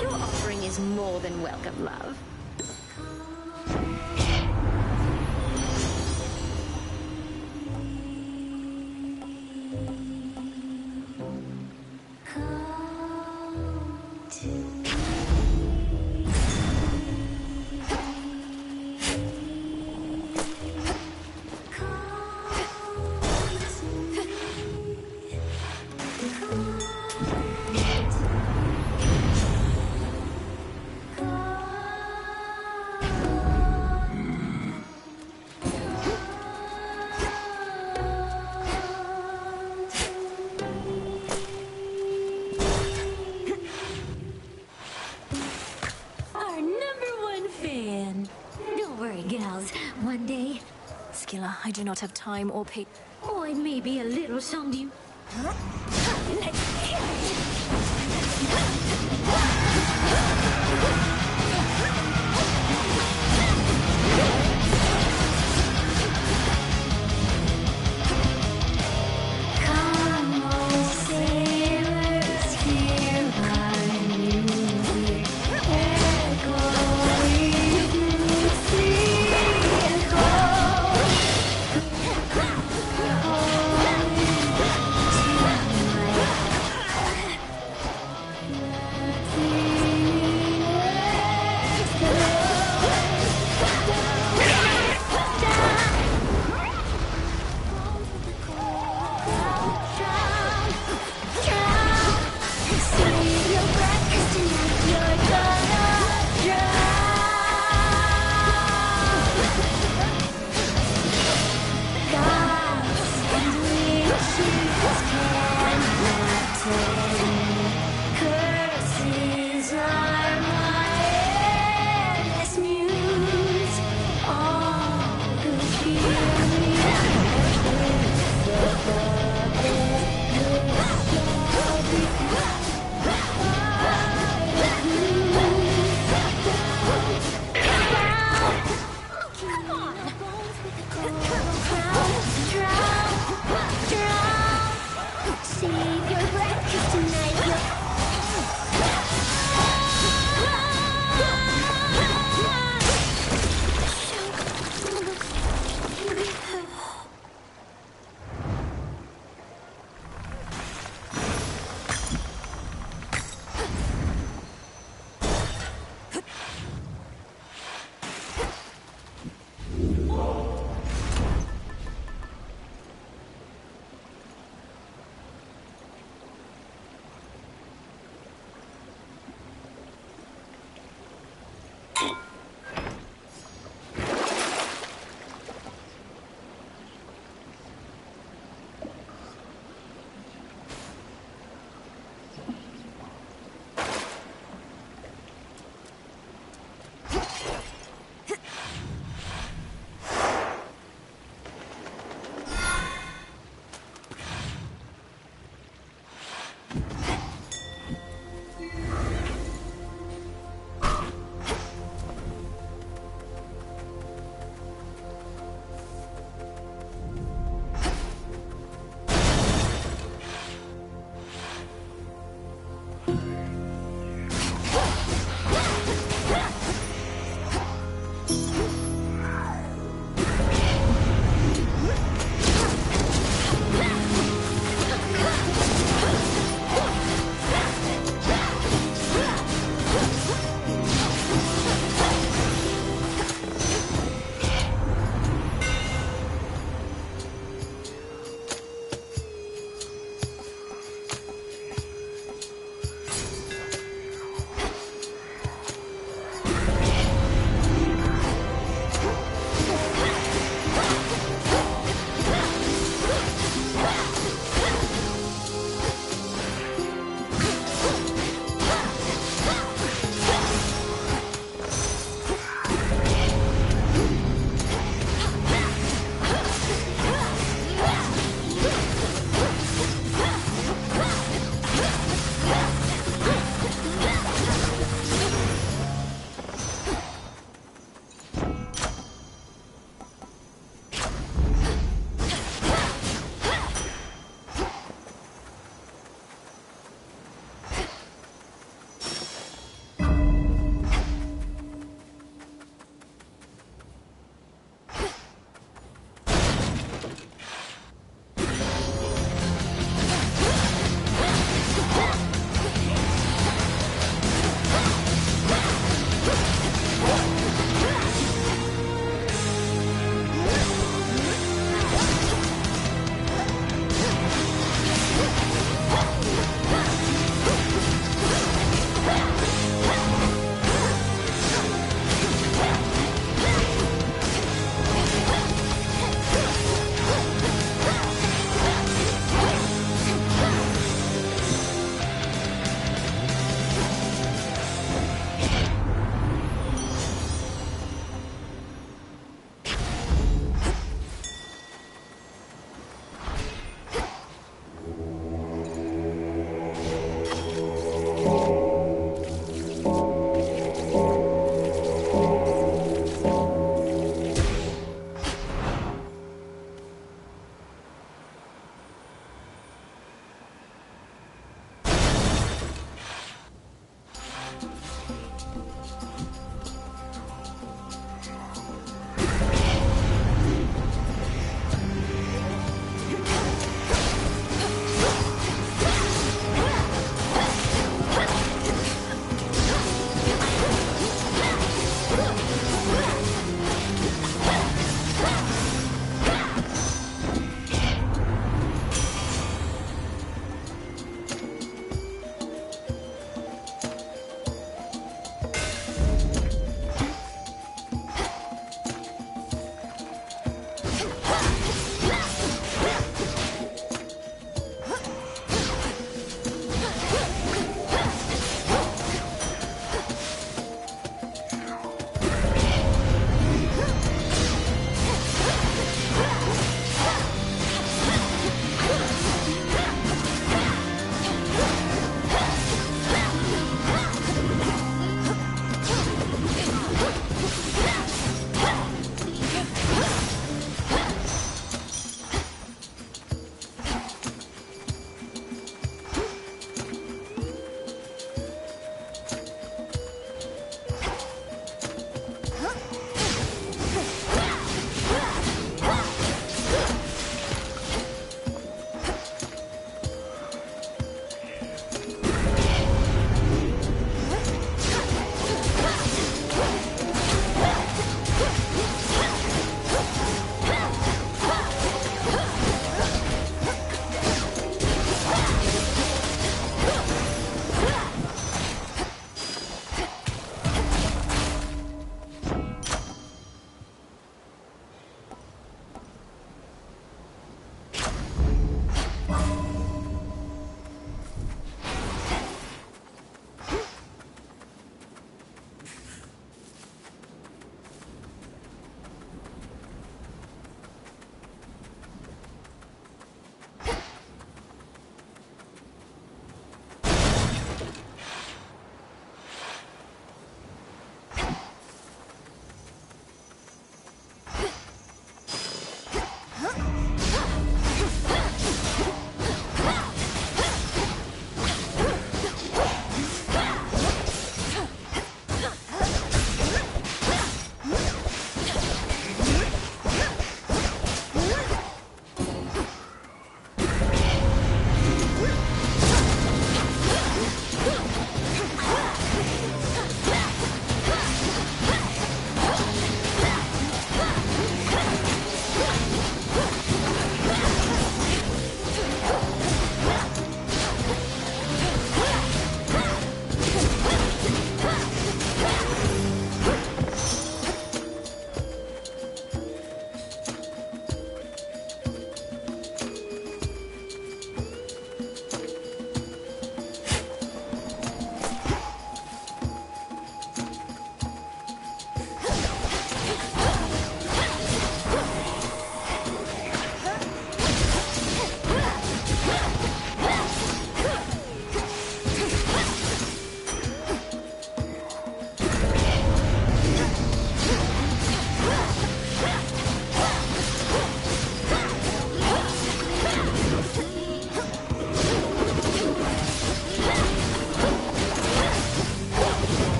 Your offering is more than welcome, love. Our #1 fan. Don't worry, gals. One day... Skilla, I do not have time or pay... Oh, it may be a little something. Let's kill it! Come on, sailors, hear my music. Echoing sea and cold.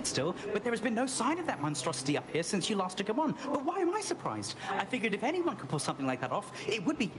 protected still, but there has been no sign of that monstrosity up here since you last took him on. But why am I surprised? I figured if anyone could pull something like that off, it would be...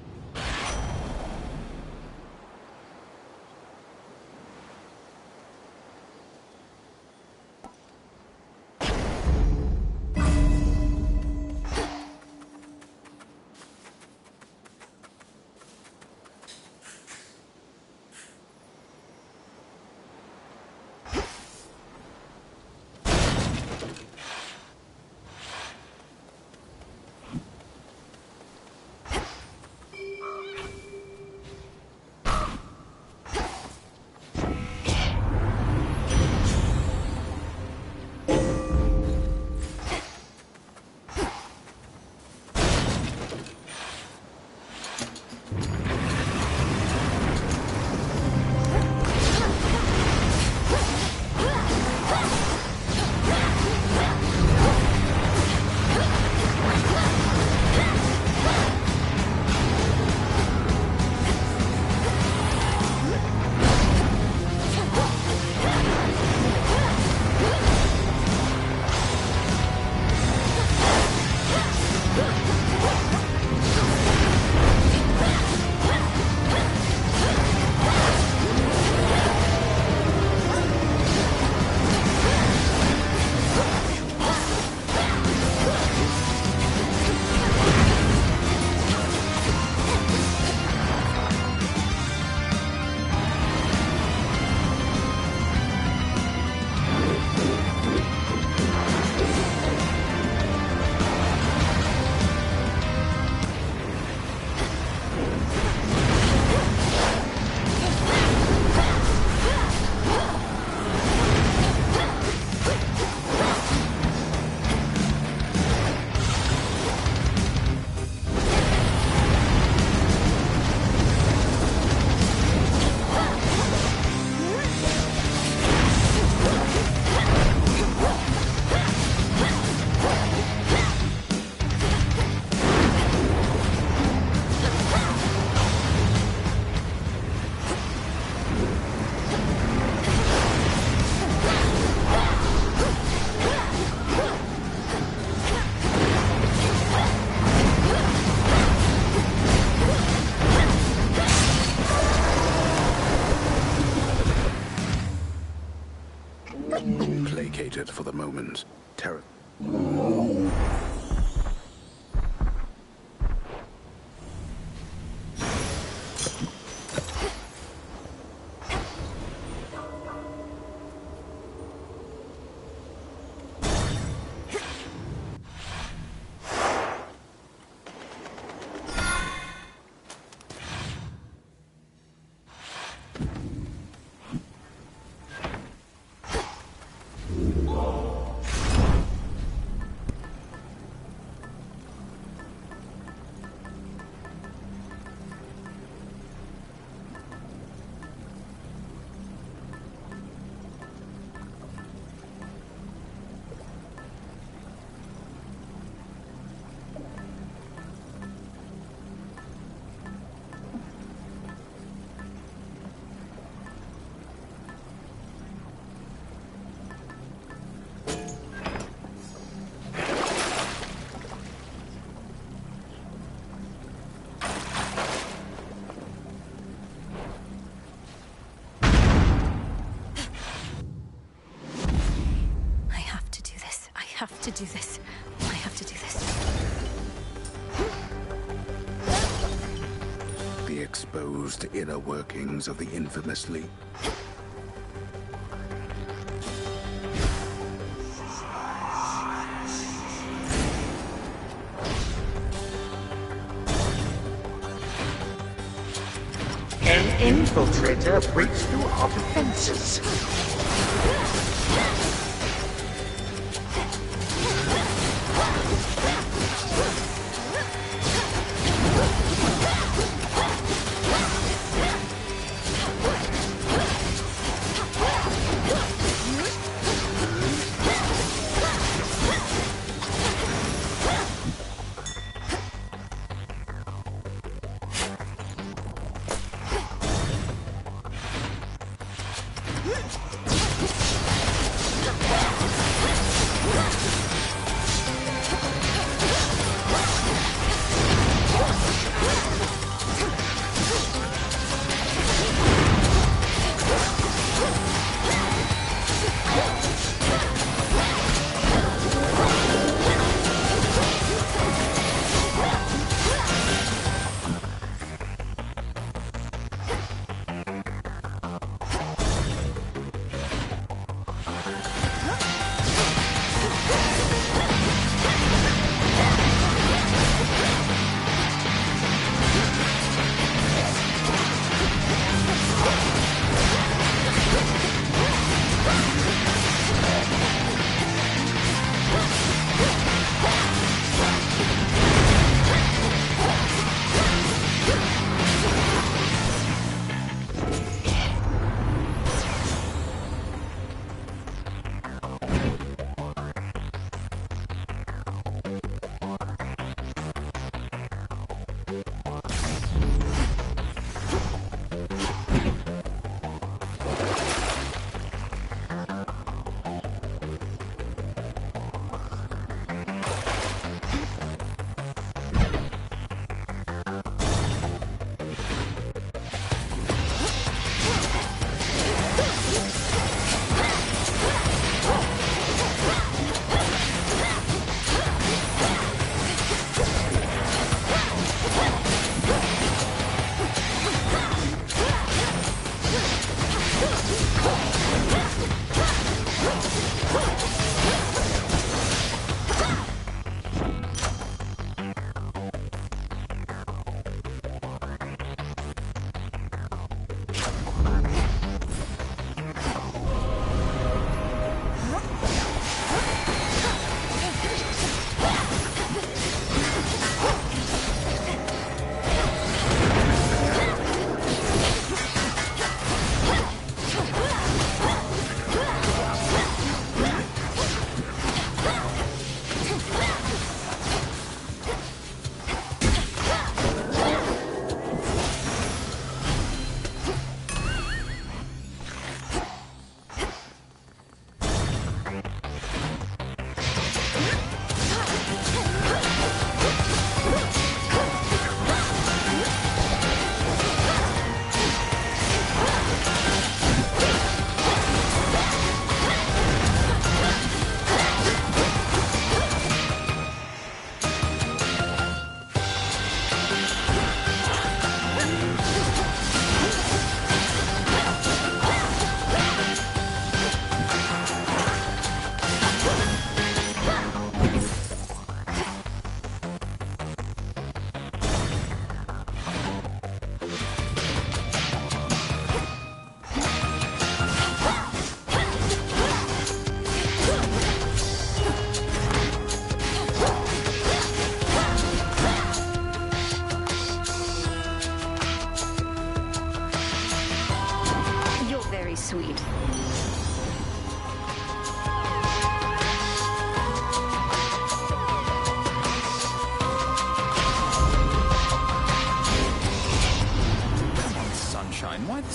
Placated for the moment. Terror. I have to do this. I have to do this. The exposed inner workings of the infamously... An infiltrator breaks through our defenses.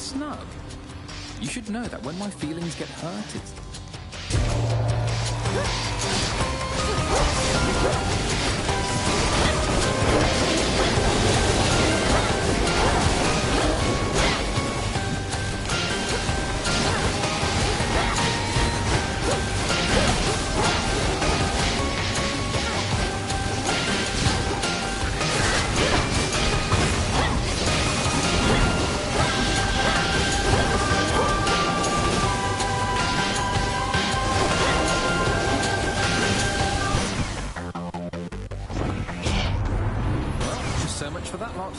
snub. You should know that when my feelings get hurt, it's... So much for that lot.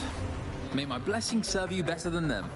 May my blessing serve you better than them.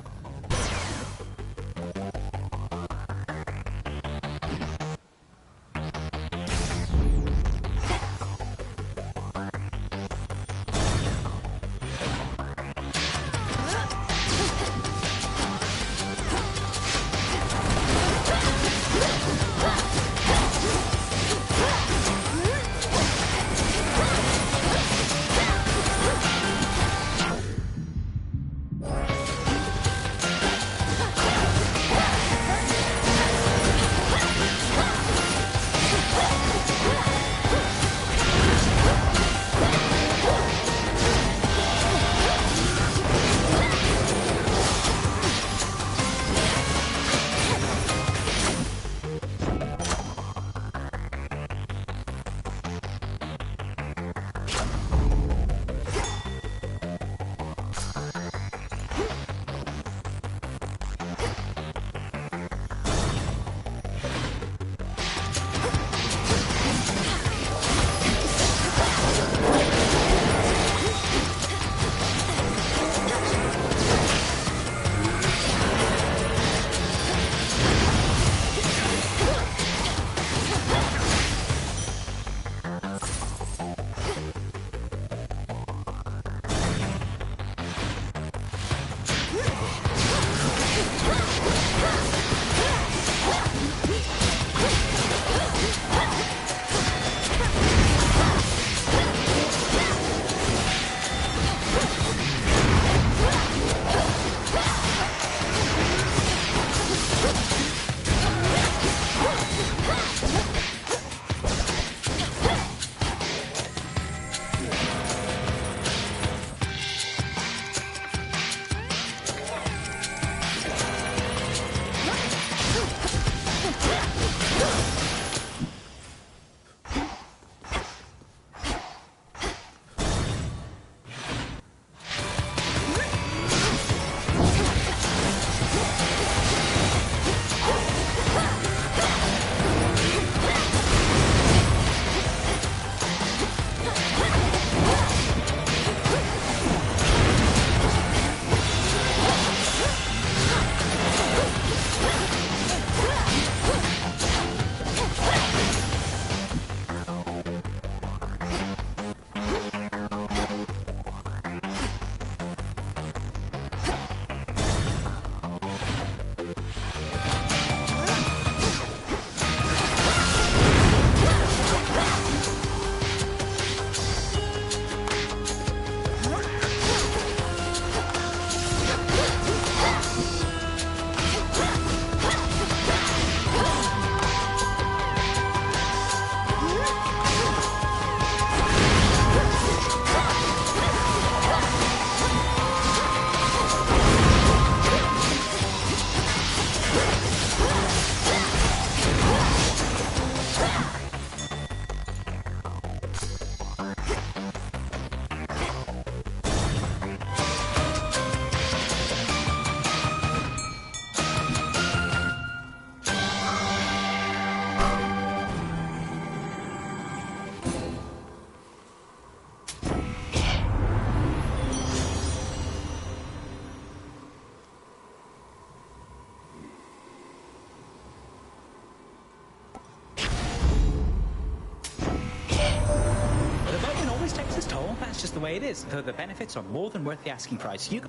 That's just the way it is, though the benefits are more than worth the asking price. You...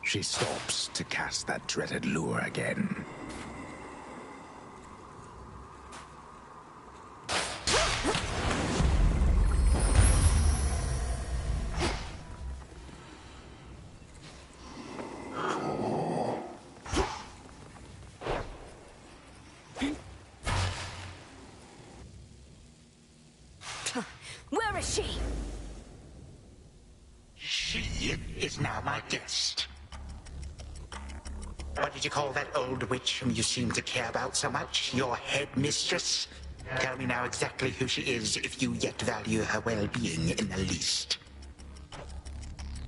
She stops to cast that dreaded lure again. is she? She is now my guest. What did you call that old witch whom you seem to care about so much? Your headmistress? Tell me now exactly who she is, if you yet value her well-being in the least.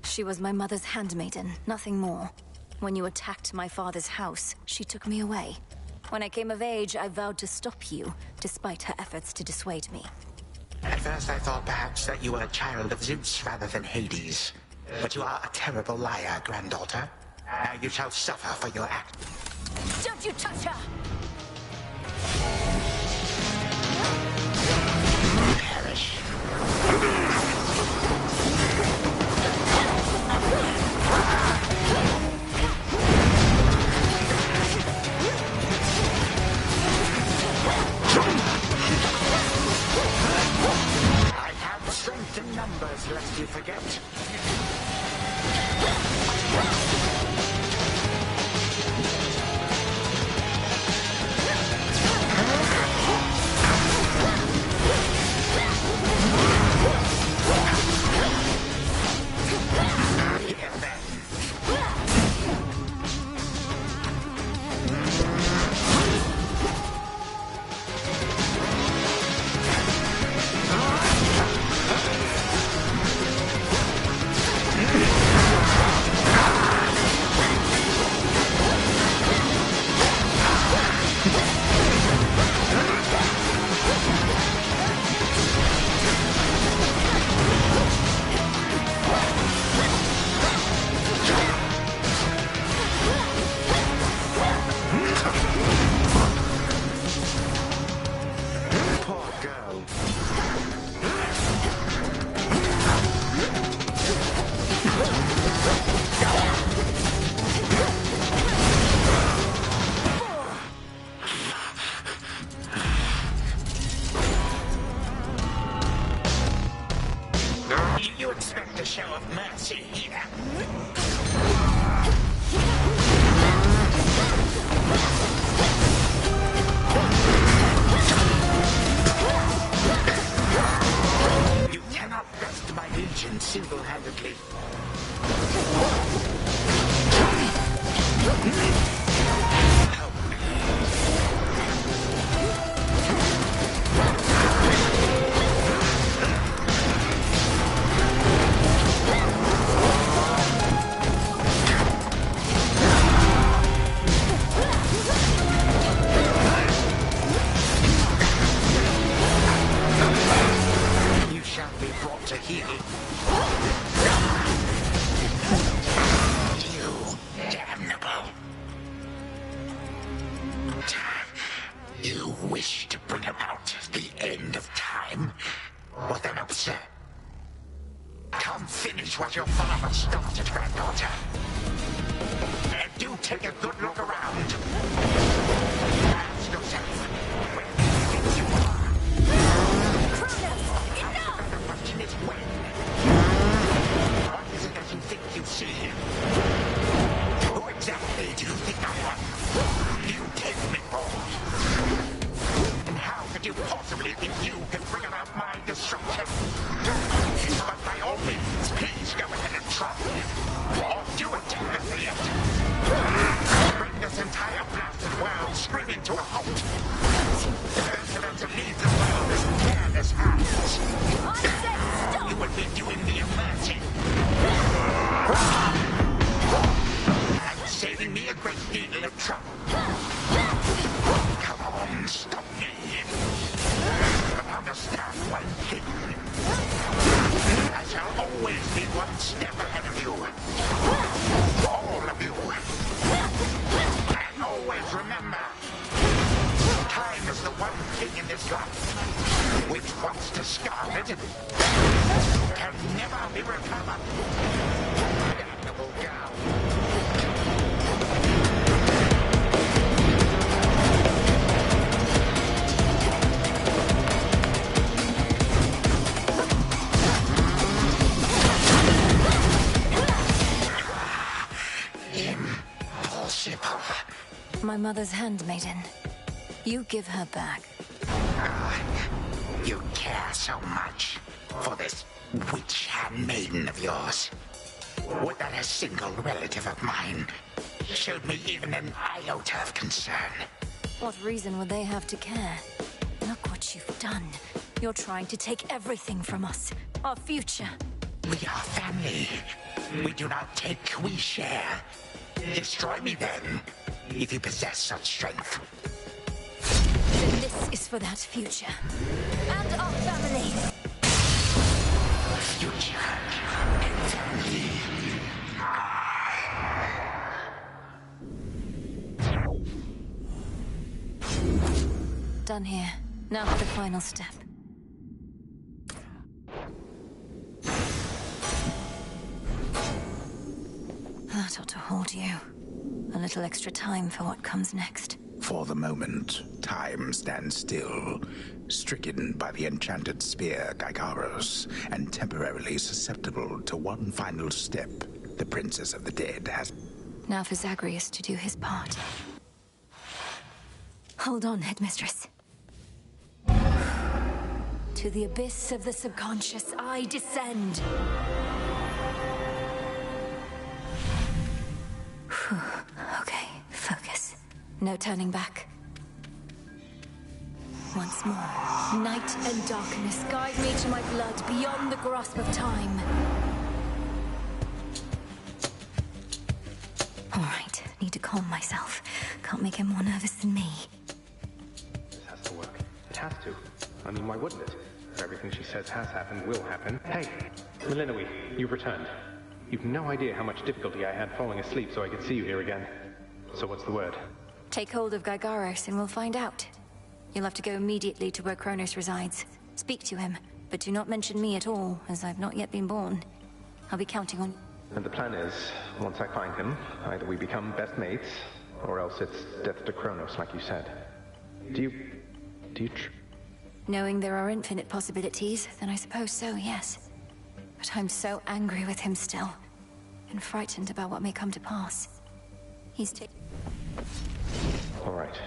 She was my mother's handmaiden, nothing more. When you attacked my father's house, she took me away. When I came of age, I vowed to stop you, despite her efforts to dissuade me. At first I thought perhaps that you were a child of Zeus rather than Hades. But you are a terrible liar, granddaughter. Now you shall suffer for your act. Don't you touch her! Perish. I have strength in numbers, lest you forget. You expect a show of mercy here? You cannot wrest my legion single-handedly. You wish to bring about the end of time? Well then, sir, come finish what your father started, granddaughter. And do take a good look around. Ask yourself, where do you think you are? Enough! The question is when. What is it that you think you see? Who exactly do you think I am? You take me for? And how could you possibly think you can bring about my destruction? But by all means, please go ahead and try. Or do it at the end. Bring this entire blasted world screaming to a halt. Those of us who lead the world as careless hands. You would be doing me a mercy. And saving me a great deal of trouble. Come on, stop me. But understand one thing. I shall always be one step ahead of you. All of you. And always remember, time is the one thing in this life which, once discarded, can never be recovered. Damnable girl. My mother's handmaiden. You give her back. You care so much. For this witch handmaiden of yours? Would that a single relative of mine showed me even an iota of concern? What reason would they have to care? Look what you've done. You're trying to take everything from us. Our future. We are family. We do not take, we share. Destroy me then, if you possess such strength. Then this is for that future. And our family. Future and family. Done here. Now for the final step. That ought to hold you. A little extra time for what comes next. For the moment, time stands still, stricken by the enchanted spear Gygaros, and temporarily susceptible to one final step the Princess of the Dead has... Now for Zagreus to do his part. Hold on, Headmistress. To the abyss of the subconscious, I descend. Okay, focus. No turning back. Once more, night and darkness guide me to my blood beyond the grasp of time. All right, need to calm myself. Can't make him more nervous than me. This has to work. It has to. I mean, why wouldn't it? Everything she says has happened, will happen. Hey, Melinoe, you've returned. You've no idea how much difficulty I had falling asleep so I could see you here again. So what's the word? Take hold of Gygaros and we'll find out. You'll have to go immediately to where Kronos resides. Speak to him, but do not mention me at all, as I've not yet been born. I'll be counting on... And the plan is, once I find him, either we become best mates, or else it's death to Kronos, like you said. Do you Knowing there are infinite possibilities, then I suppose so, yes. But I'm so angry with him still, and frightened about what may come to pass. He's All right.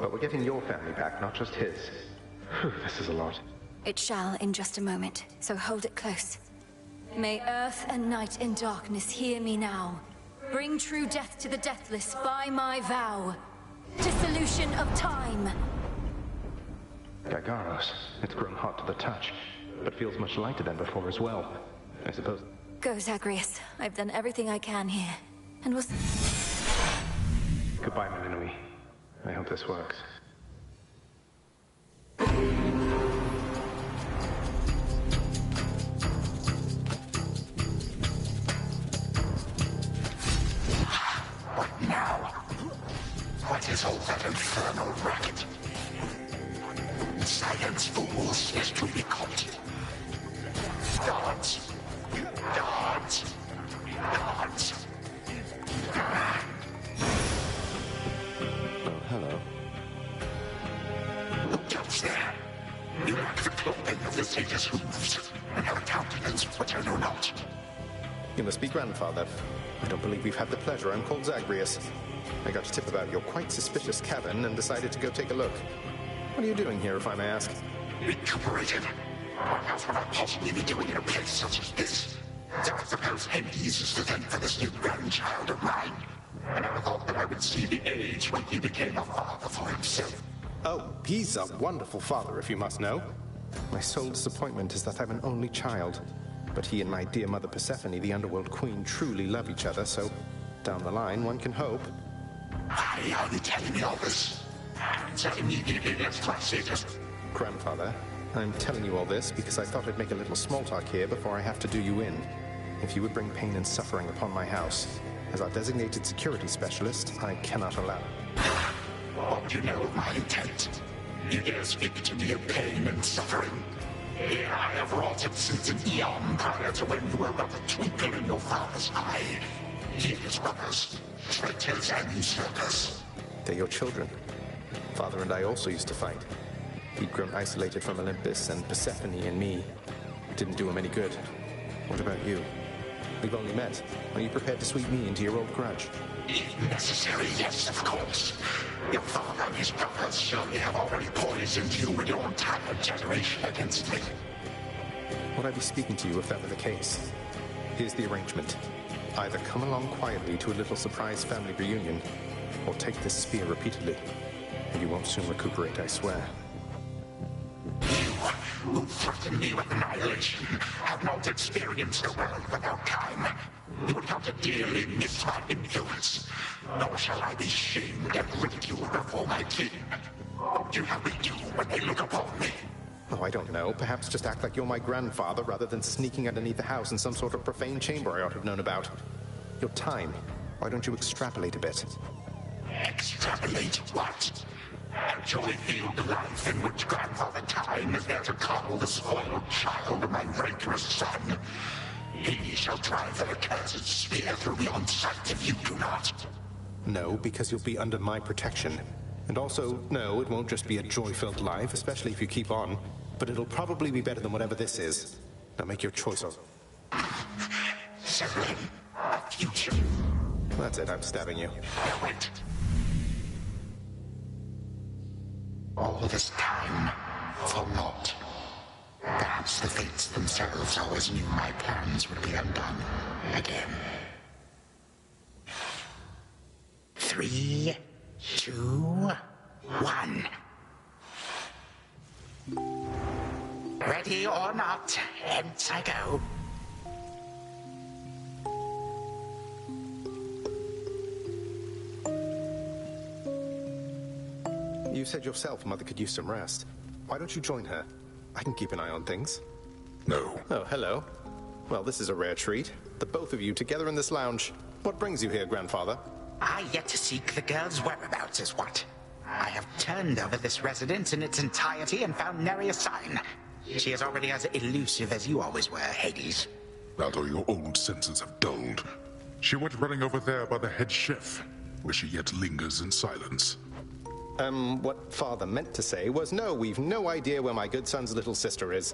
But we're getting your family back, not just his. Whew, this is a lot. It shall in just a moment, so hold it close. May earth and night and darkness hear me now. Bring true death to the deathless by my vow. Dissolution of time. Gygaros, it's grown hot to the touch, but feels much lighter than before as well. I suppose... Go, Zagreus. I've done everything I can here. And we'll... Goodbye, Melinoe. I hope this works. What now? What is all that infernal racket? Silence, fools, is to be caught. Dance. Dance. Dance. Oh, hello. Who comes there? You lack the clothing of the satyrs' hooves, and have a countenance which I know not. You must be grandfather. I don't believe we've had the pleasure. I'm called Zagreus. I got a tip about your quite suspicious cabin and decided to go take a look. What are you doing here, if I may ask? Recuperated. What else would I possibly be doing in a place such as this? So I suppose Hades is to thank for this new grandchild of mine. I never thought that I would see the age when he became a father for himself. Oh, he's a wonderful father, if you must know. My sole disappointment is that I'm an only child. But he and my dear mother Persephone, the Underworld Queen, truly love each other, so down the line, one can hope. Why are you telling me all this? Answer immediately, let's try satyrs. Grandfather, I'm telling you all this because I thought I'd make a little small talk here before I have to do you in. If you would bring pain and suffering upon my house, as our designated security specialist, I cannot allow it. What do you know of my intent? You dare speak to me of pain and suffering? Here I have wrought it since an eon prior to when you were but a twinkle in your father's eye. He and his brothers, traitors and usurpers. They're your children. Father and I also used to fight. He'd grown isolated from Olympus, and Persephone and me didn't do him any good. What about you? We've only met. Are you prepared to sweep me into your old grudge? If necessary, yes, of course. Your father and his brothers surely have already poisoned you and your entire generation against me. Would I be speaking to you if that were the case? Here's the arrangement. Either come along quietly to a little surprise family reunion, or take this spear repeatedly, and you won't soon recuperate, I swear. Who threaten me with annihilation have not experienced a world without time. You would have to dearly miss my influence. Nor shall I be shamed and ridiculed before my kin. What do you have me do when they look upon me? Oh, I don't know. Perhaps just act like you're my grandfather rather than sneaking underneath the house in some sort of profane chamber I ought to have known about. Your time. Why don't you extrapolate a bit? Extrapolate what? Actually feel the life in which Grandfather Time is there to coddle the spoiled child of my rancorous son. He shall drive the accursed spear through me on sight if you do not. No, because you'll be under my protection. And also, no, it won't just be a joy-filled life, especially if you keep on. But it'll probably be better than whatever this is. Now make your choice or... Severin, a future. That's it, I'm stabbing you. Wait. All this time, for naught. Perhaps the fates themselves always knew my plans would be undone. Again. 3, 2, 1. Ready or not, hence I go. You said yourself Mother could use some rest. Why don't you join her? I can keep an eye on things. No. Oh, hello. Well, this is a rare treat. The both of you together in this lounge. What brings you here, Grandfather? I yet to seek the girl's whereabouts is what. I have turned over this residence in its entirety and found nary a sign. She is already as elusive as you always were, Hades. That or your old senses have dulled. She went running over there by the head chef, where she yet lingers in silence. What Father meant to say was, no, we've no idea where my good son's little sister is.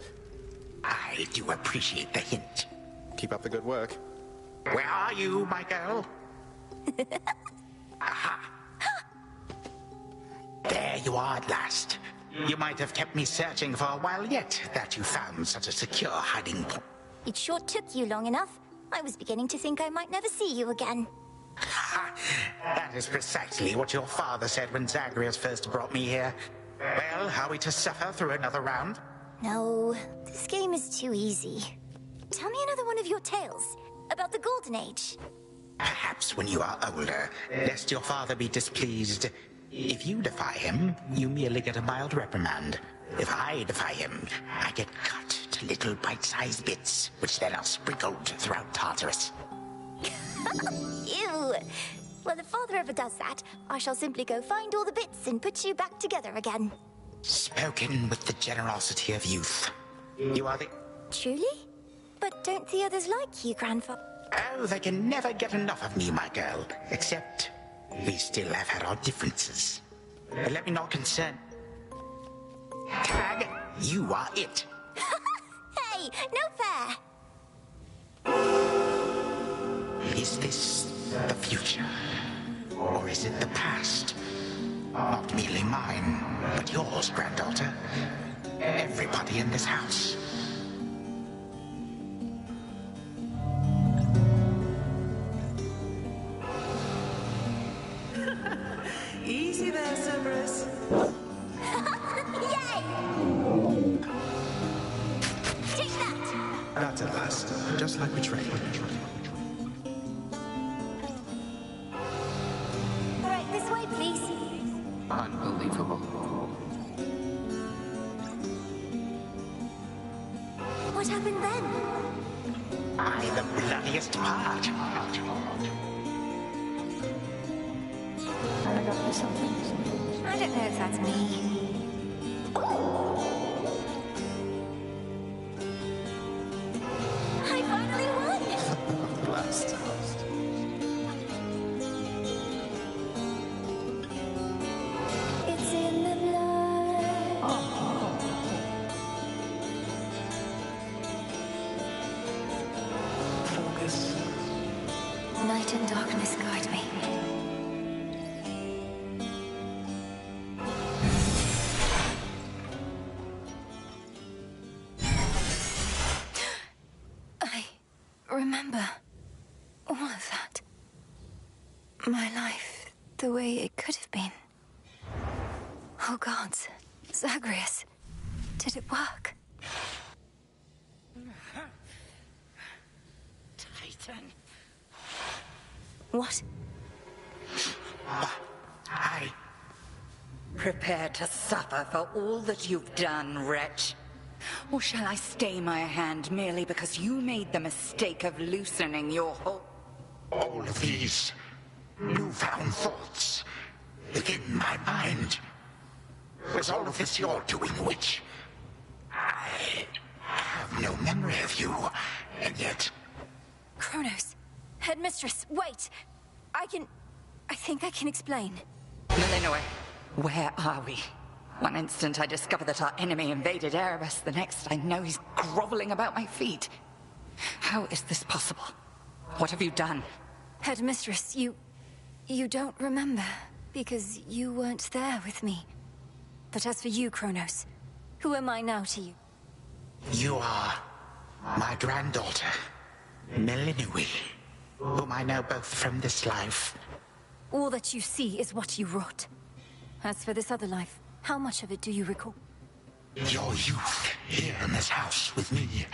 I do appreciate the hint. Keep up the good work. Where are you, my girl? Aha! There you are at last. You might have kept me searching for a while yet, that you found such a secure hiding place. It sure took you long enough. I was beginning to think I might never see you again. That is precisely what your father said when Zagreus first brought me here. Well, are we to suffer through another round? No, this game is too easy. Tell me another one of your tales about the Golden Age. Perhaps when you are older, lest your father be displeased. If you defy him, you merely get a mild reprimand. If I defy him, I get cut to little bite-sized bits, which then are sprinkled throughout Tartarus. Ew! Well, if Father ever does that, I shall simply go find all the bits and put you back together again. Spoken with the generosity of youth. You are the... Truly? But don't the others like you, Grandfather? Oh, they can never get enough of me, my girl. Except, we still have had our differences. But let me not concern... Tag, you are it. Hey, no fair! Is this the future? Or is it the past? Not merely mine, but yours, granddaughter. Everybody in this house. Easy there, Cerberus. Yay! Take that! That's at last. Just like we trained. Right, this way, please. Unbelievable. What happened then? I, the bloodiest part. I got you something. I don't know if that's me. I finally won! Blast. It's in the blood. Focus. Night and darkness guide me. remember all of that. My life, the way it could have been. Oh gods, Zagreus, did it work? Titan. What? Prepare to suffer for all that you've done, wretch. Or shall I stay my hand merely because you made the mistake of loosening your hold? All of these newfound thoughts within my mind. Was all of this your doing, witch? I have no memory of you, and yet... Kronos, Headmistress, wait! I think I can explain. Melinoë, where are we? One instant I discover that our enemy invaded Erebus, the next I know he's groveling about my feet. How is this possible? What have you done? Headmistress, you don't remember, because you weren't there with me. But as for you, Kronos, who am I now to you? You are my granddaughter, Melinoë, whom I know both from this life. All that you see is what you wrought. As for this other life, how much of it do you recall? Your youth here in this house with me.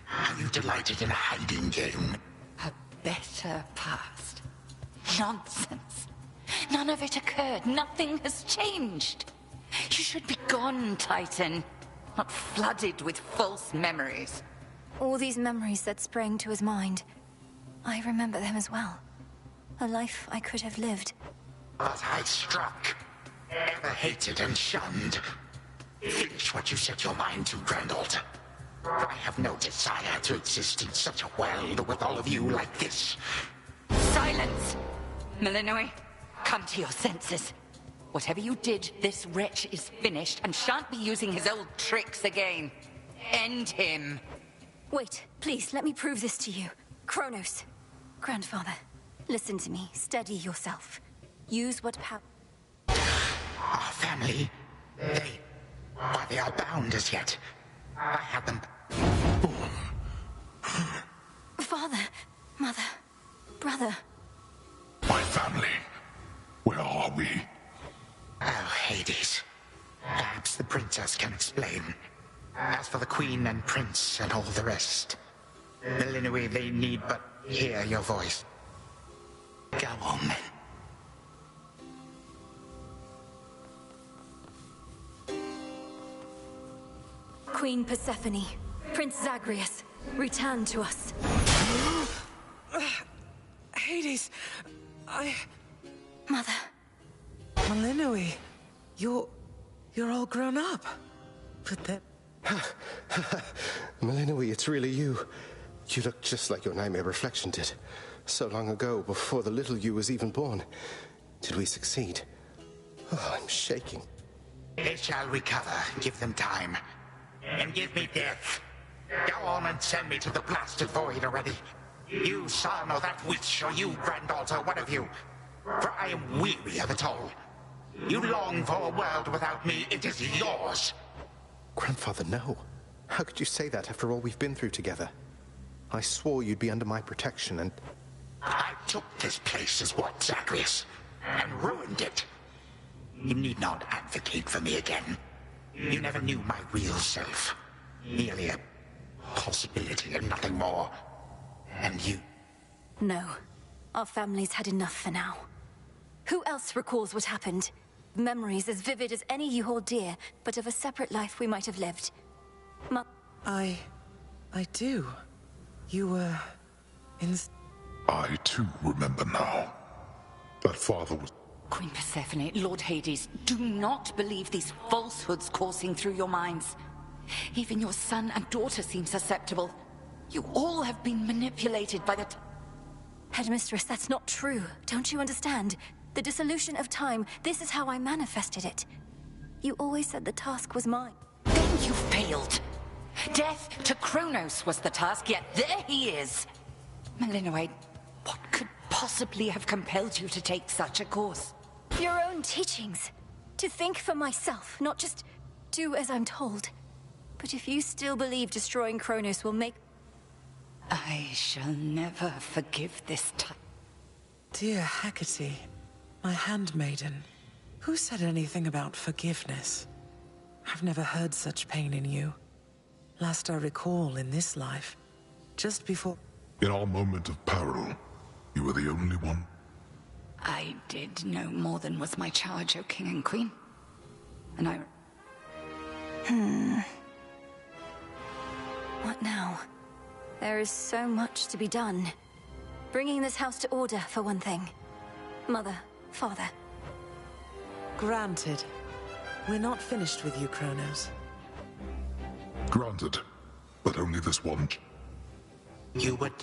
How you delighted in a hiding game. A better past. Nonsense. None of it occurred. Nothing has changed. You should be gone, Titan. Not flooded with false memories. All these memories that sprang to his mind. I remember them as well. A life I could have lived. But I struck. Ever hated and shunned. Finish what you set your mind to, granddaughter. I have no desire to exist in such a world with all of you like this. Silence! Melinoë, come to your senses. Whatever you did, this wretch is finished and shan't be using his old tricks again. End him. Wait, please, let me prove this to you. Kronos. Grandfather, listen to me. Steady yourself. Use what power... Our family, they are bound as yet. I had them... Father, mother, brother. My family, where are we? Oh, Hades. Perhaps the princess can explain. As for the queen and prince and all the rest, Melinoë, they need but hear your voice. Go on, then. Queen Persephone, Prince Zagreus, return to us. Hades, Mother. Melinoë, you're all grown up. But that... Melinoë, it's really you. You look just like your nightmare reflection did. So long ago, before the little you was even born. Did we succeed? Oh, I'm shaking. They shall recover. Give them time. And give me death. Go on and send me to the blasted void already. You son or that witch, or you granddaughter, one of you. For I am weary of it all. You long for a world without me. It is yours. Grandfather, no. How could you say that after all we've been through together? I swore you'd be under my protection and... I took this place as what, Zagreus? And ruined it. You need not advocate for me again. You never knew my real self. Merely a possibility and nothing more. And you... No. Our family's had enough for now. Who else recalls what happened? Memories as vivid as any you hold dear, but of a separate life we might have lived. I do. You were... I too remember now. That father was... Queen Persephone, Lord Hades, do not believe these falsehoods coursing through your minds. Even your son and daughter seem susceptible. You all have been manipulated by the... Headmistress, that's not true. Don't you understand? The dissolution of time, this is how I manifested it. You always said the task was mine. Then you failed. Death to Kronos was the task, yet there he is. Melinoë, what could possibly have compelled you to take such a course? Your own teachings. To think for myself, not just do as I'm told. But if you still believe destroying Kronos will make... I shall never forgive this time. Dear Hecate, my handmaiden, who said anything about forgiveness? I've never heard such pain in you. Last I recall in this life, just before... In our moment of peril, you were the only one. I did no more than was my charge, O King and Queen. And I... What now? There is so much to be done. Bringing this house to order, for one thing. Mother, father. Granted. We're not finished with you, Kronos. Granted, but only this one. You would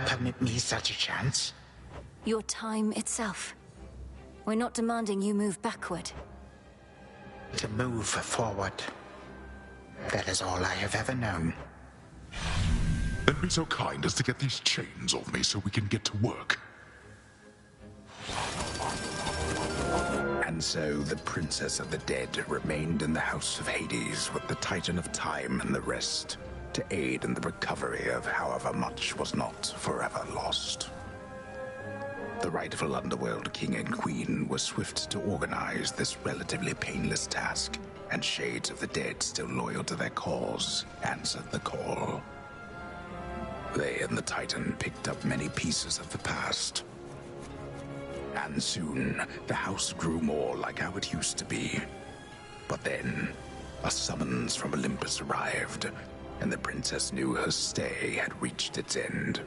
permit me such a chance? Your time itself. We're not demanding you move backward. To move forward. That is all I have ever known. Then be so kind as to get these chains off me so we can get to work. And so the Princess of the Dead remained in the House of Hades with the Titan of Time and the rest, to aid in the recovery of however much was not forever lost. The rightful Underworld King and Queen were swift to organize this relatively painless task, and Shades of the Dead, still loyal to their cause, answered the call. They and the Titan picked up many pieces of the past. And soon, the house grew more like how it used to be. But then, a summons from Olympus arrived, and the princess knew her stay had reached its end.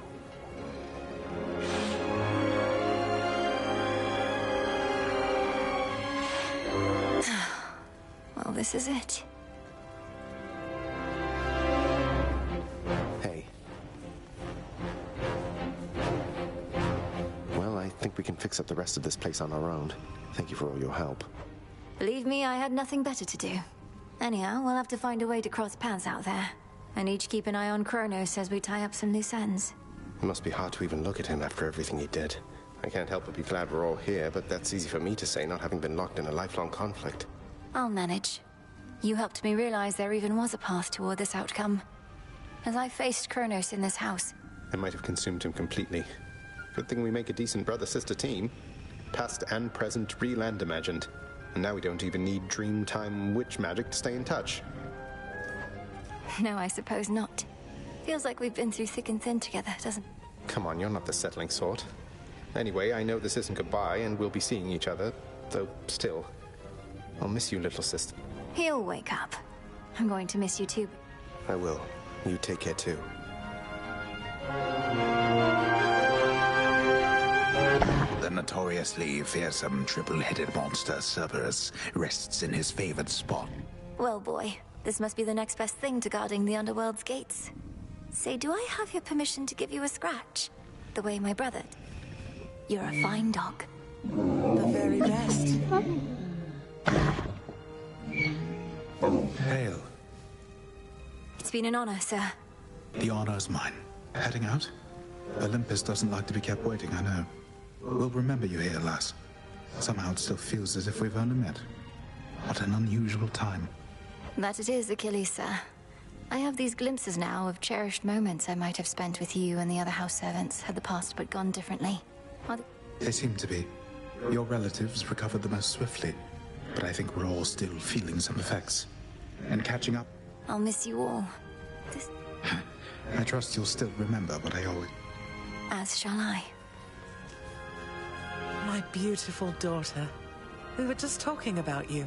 Well, this is it. Hey. Well, I think we can fix up the rest of this place on our own. Thank you for all your help. Believe me, I had nothing better to do. Anyhow, we'll have to find a way to cross paths out there. And each keep an eye on Kronos as we tie up some loose ends. It must be hard to even look at him after everything he did. I can't help but be glad we're all here, but that's easy for me to say, not having been locked in a lifelong conflict. I'll manage. You helped me realize there even was a path toward this outcome. As I faced Kronos in this house, I might have consumed him completely. Good thing we make a decent brother-sister team. Past and present, real and imagined. And now we don't even need Dreamtime witch magic to stay in touch. No, I suppose not. Feels like we've been through thick and thin together, doesn't it? Come on, you're not the settling sort. Anyway, I know this isn't goodbye, and we'll be seeing each other, though still. I'll miss you, little sister. He'll wake up. I'm going to miss you too. I will. You take care too. The notoriously fearsome triple-headed monster Cerberus rests in his favored spot. Well, boy, this must be the next best thing to guarding the Underworld's gates. Say, do I have your permission to give you a scratch? The way my brother did. You're a fine dog. The very best. Hail. It's been an honor, sir. The honor's mine. Heading out? Olympus doesn't like to be kept waiting, I know. We'll remember you here, lass. Somehow it still feels as if we've only met. What an unusual time. That it is, Achilles, sir. I have these glimpses now of cherished moments I might have spent with you and the other house servants had the past but gone differently. They seem to be. Your relatives recovered the most swiftly, but I think we're all still feeling some effects. And catching up. I'll miss you all. I trust you'll still remember what I always... As shall I. My beautiful daughter. We were just talking about you.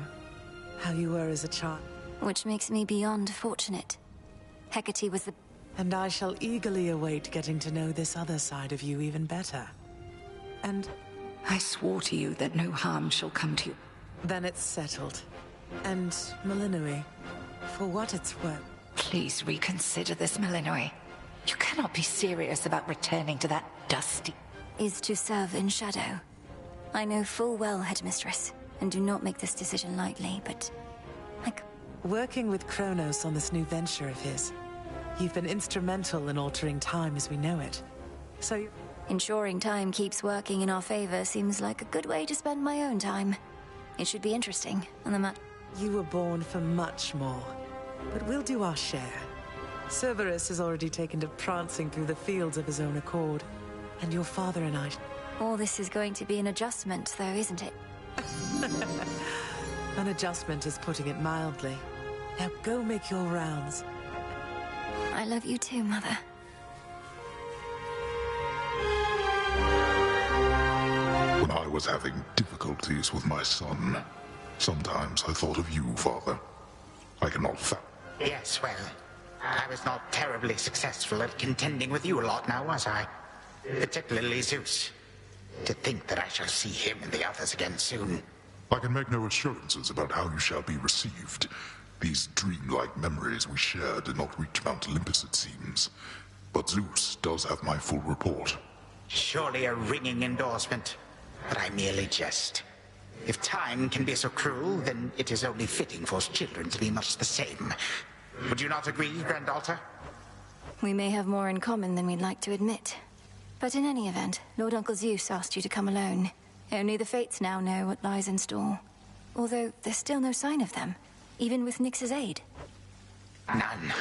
How you were as a child. Which makes me beyond fortunate. Hecate was the... And I shall eagerly await getting to know this other side of you even better. And... I swore to you that no harm shall come to you. Then it's settled. And Melinoe, for what it's worth... Please reconsider this, Melinoe. You cannot be serious about returning to that dusty... Is to serve in shadow. I know full well, Headmistress, and do not make this decision lightly, but... Working with Kronos on this new venture of his, you've been instrumental in altering time as we know it. So... Ensuring time keeps working in our favor seems like a good way to spend my own time. It should be interesting, and the You were born for much more, but we'll do our share. Cerberus has already taken to prancing through the fields of his own accord. And your father and I... All this is going to be an adjustment, though, isn't it? An adjustment is putting it mildly. Now go make your rounds. I love you too, Mother. When I was having difficulties with my son, sometimes I thought of you, Father. I cannot Yes, well, I was not terribly successful at contending with you a lot now, was I? Particularly Zeus. To think that I shall see him and the others again soon. I can make no assurances about how you shall be received. These dreamlike memories we share did not reach Mount Olympus, it seems. But Zeus does have my full report. Surely a ringing endorsement. But I merely jest. If time can be so cruel, then it is only fitting for children to be much the same. Would you not agree, Granddaughter? We may have more in common than we'd like to admit. But in any event, Lord Uncle Zeus asked you to come alone. Only the Fates now know what lies in store. Although there's still no sign of them, even with Nyx's aid. None.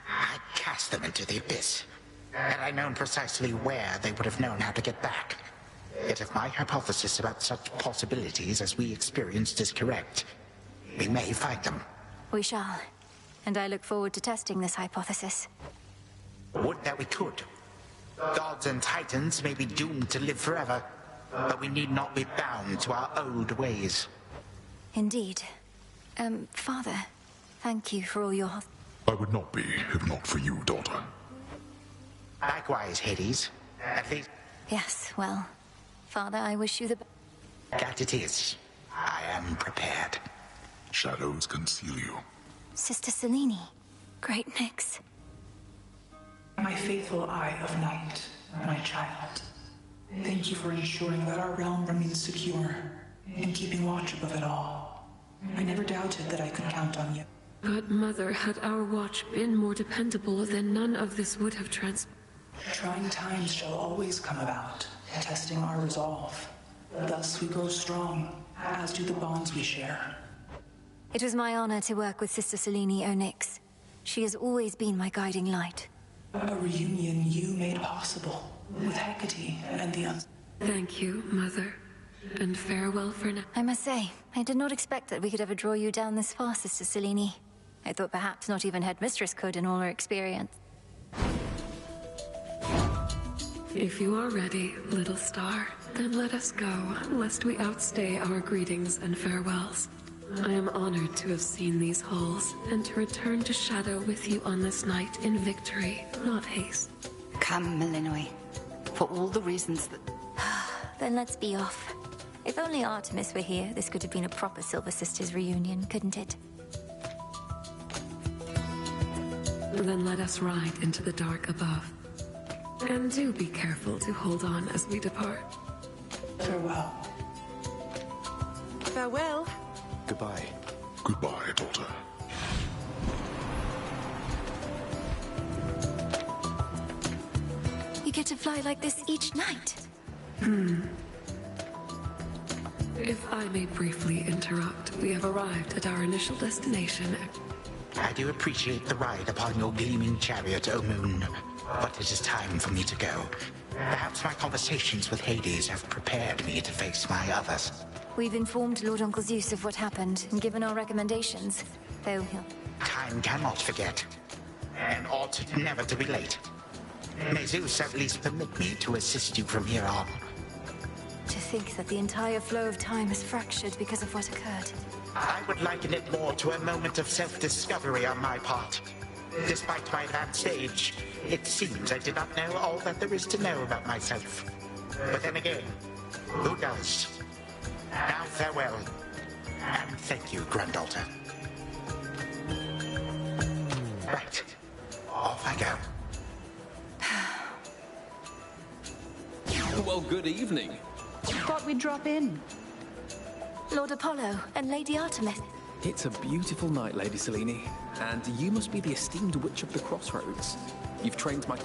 I cast them into the abyss. Had I known precisely where, they would have known how to get back. Yet if my hypothesis about such possibilities as we experienced is correct, we may find them. We shall. And I look forward to testing this hypothesis. Would that we could. Gods and titans may be doomed to live forever, but we need not be bound to our old ways. Indeed. Father, thank you for all your... I would not be, if not for you, daughter. Likewise, Hades. At least... Yes, well, Father, I wish you the... That it is. I am prepared. Shadows conceal you. Sister Selene. Great Nyx. My faithful Eye of Night, my child. Thank you for ensuring that our realm remains secure and keeping watch above it all. I never doubted that I could count on you. But, Mother, had our watch been more dependable, then none of this would have Trying times shall always come about, testing our resolve. Thus we grow strong, as do the bonds we share. It was my honor to work with Sister Selene Onyx. She has always been my guiding light. A reunion you made possible, with Hecate and the Thank you, Mother. And farewell for now. I must say, I did not expect that we could ever draw you down this far, Sister Selene. I thought perhaps not even Headmistress could in all her experience. If you are ready, little star, then let us go, lest we outstay our greetings and farewells. I am honored to have seen these halls, and to return to Shadow with you on this night in victory, not haste. Come, Melinoe. For all the reasons that... Then let's be off. If only Artemis were here, this could have been a proper Silver Sisters reunion, couldn't it? Then let us ride into the dark above. And do be careful to hold on as we depart. Farewell. Farewell. Goodbye. Goodbye, daughter. You get to fly like this each night. If I may briefly interrupt, we have arrived at our initial destination. I do appreciate the ride upon your gleaming chariot, O Moon. But it is time for me to go. Perhaps my conversations with Hades have prepared me to face my others. We've informed Lord Uncle Zeus of what happened and given our recommendations, though he'll... Time cannot forget, and ought never to be late. May Zeus at least permit me to assist you from here on. To think that the entire flow of time is fractured because of what occurred. I would liken it more to a moment of self-discovery on my part. Despite my advanced age, it seems I did not know all that there is to know about myself. But then again, who does? Now farewell, and thank you, Granddaughter. Right, off I go. Well, good evening. Thought we'd drop in. Lord Apollo and Lady Artemis. It's a beautiful night, Lady Selene, and you must be the esteemed Witch of the Crossroads. You've trained my...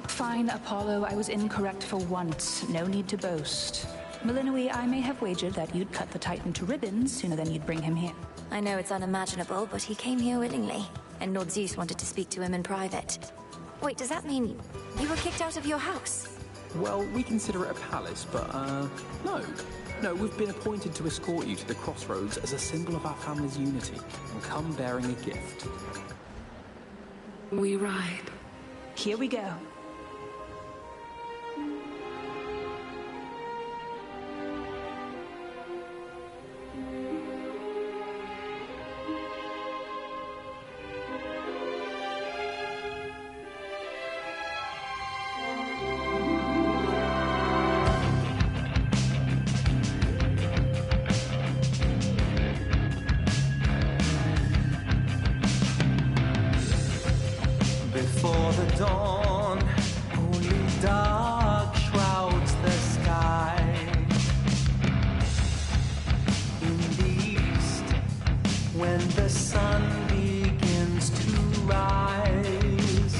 Fine, Apollo. I was incorrect for once. No need to boast. Melinoe, I may have wagered that you'd cut the Titan to ribbons sooner than you'd bring him here. I know it's unimaginable, but he came here willingly. and Lord Zeus wanted to speak to him in private. Wait, does that mean you were kicked out of your house? Well, we consider it a palace, but, no. No, we've been appointed to escort you to the crossroads as a symbol of our family's unity, and come bearing a gift. We ride. Here we go. Before the dawn, only dark shrouds the sky. In the east, when the sun begins to rise,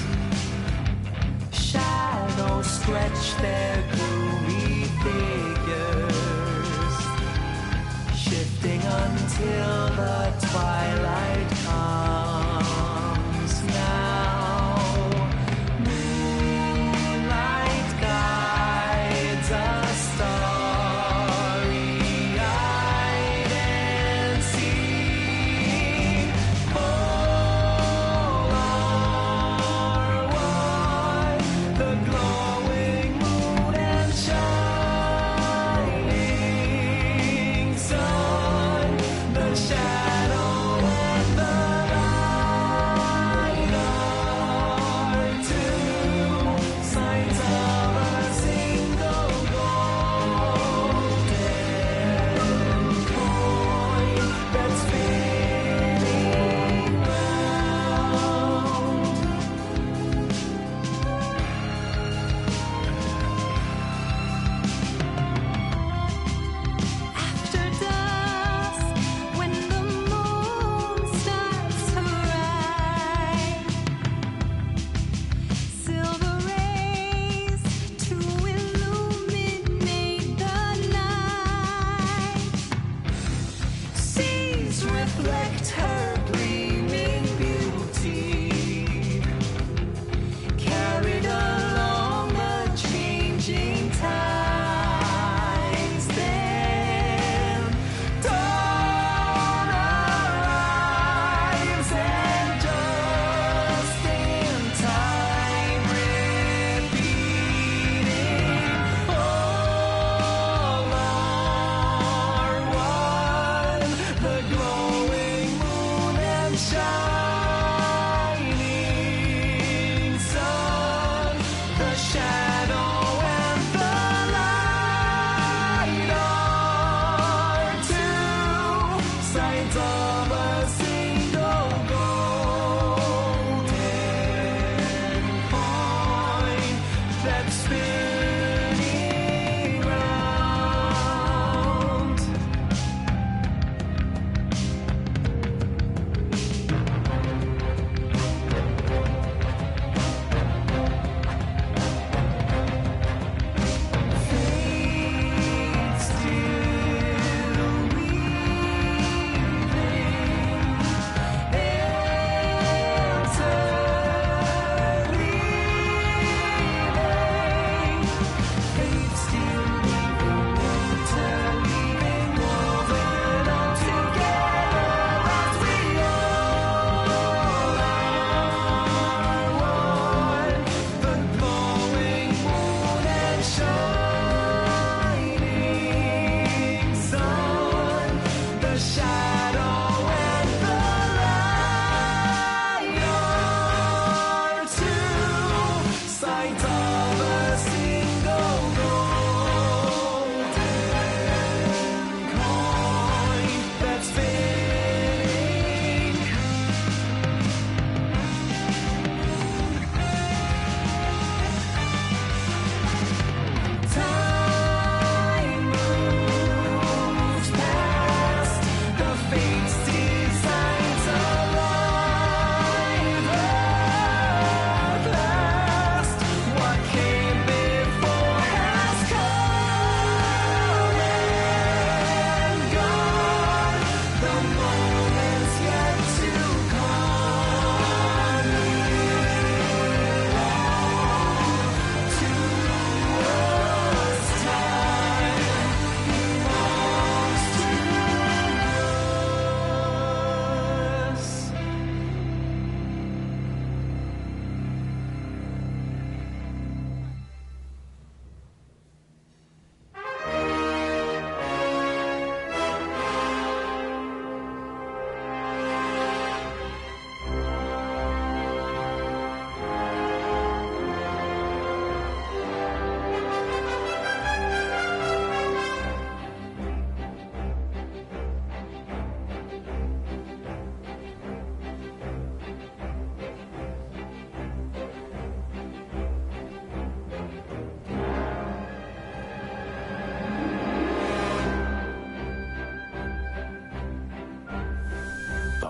shadows stretch their gloomy figures, shifting until the twilight comes now. Shadow and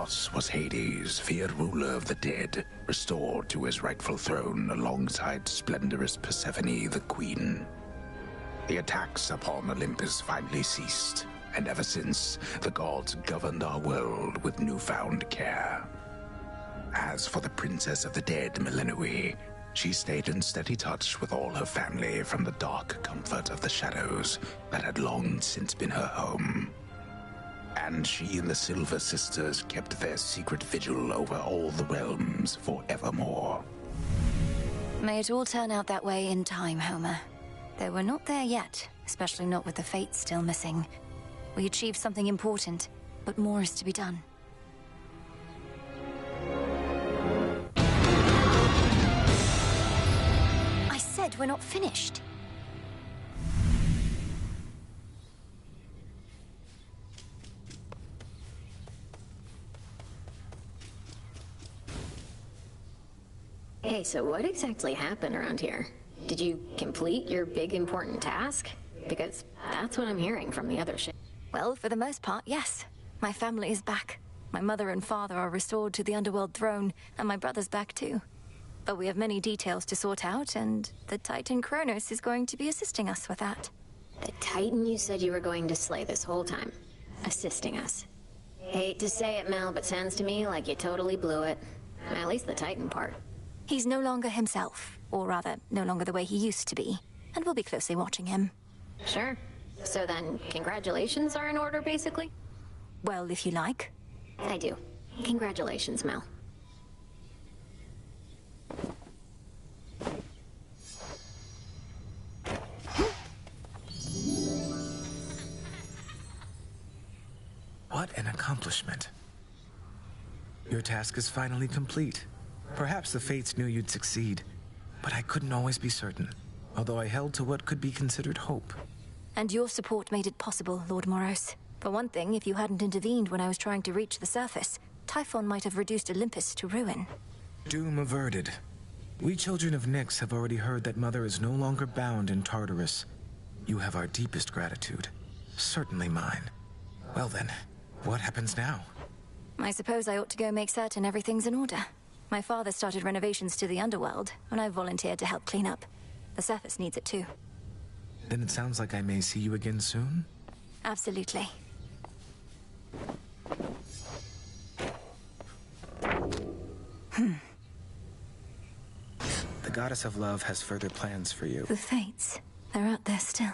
Thanatos was Hades, feared ruler of the dead, restored to his rightful throne alongside splendorous Persephone, the queen. The attacks upon Olympus finally ceased, and ever since, the gods governed our world with newfound care. As for the Princess of the Dead, Melinoi, she stayed in steady touch with all her family from the dark comfort of the shadows that had long since been her home. And she and the Silver Sisters kept their secret vigil over all the realms forevermore. May it all turn out that way in time, Homer. Though we're not there yet, especially not with the Fates still missing. We achieved something important, but more is to be done. I said we're not finished. Hey, so what exactly happened around here? Did you complete your big important task? Because that's what I'm hearing from the other ship. Well, for the most part, yes. My family is back. My mother and father are restored to the Underworld throne, and my brother's back too. But we have many details to sort out, and the Titan Kronos is going to be assisting us with that. The Titan you said you were going to slay this whole time. Assisting us. Hate to say it, Mel, but sounds to me like you totally blew it. At least the Titan part. He's no longer himself, or rather, no longer the way he used to be, and we'll be closely watching him. Sure. So then, congratulations are in order, basically? Well, if you like. I do. Congratulations, Mel. What an accomplishment. Your task is finally complete. Perhaps the Fates knew you'd succeed, but I couldn't always be certain, although I held to what could be considered hope. And your support made it possible, Lord Moros. For one thing, if you hadn't intervened when I was trying to reach the surface, Typhon might have reduced Olympus to ruin. Doom averted. We children of Nyx have already heard that Mother is no longer bound in Tartarus. You have our deepest gratitude. Certainly mine. Well then, what happens now? I suppose I ought to go make certain everything's in order. My father started renovations to the underworld, and I volunteered to help clean up. The surface needs it too. Then it sounds like I may see you again soon? Absolutely. The Goddess of Love has further plans for you. The Fates. They're out there still.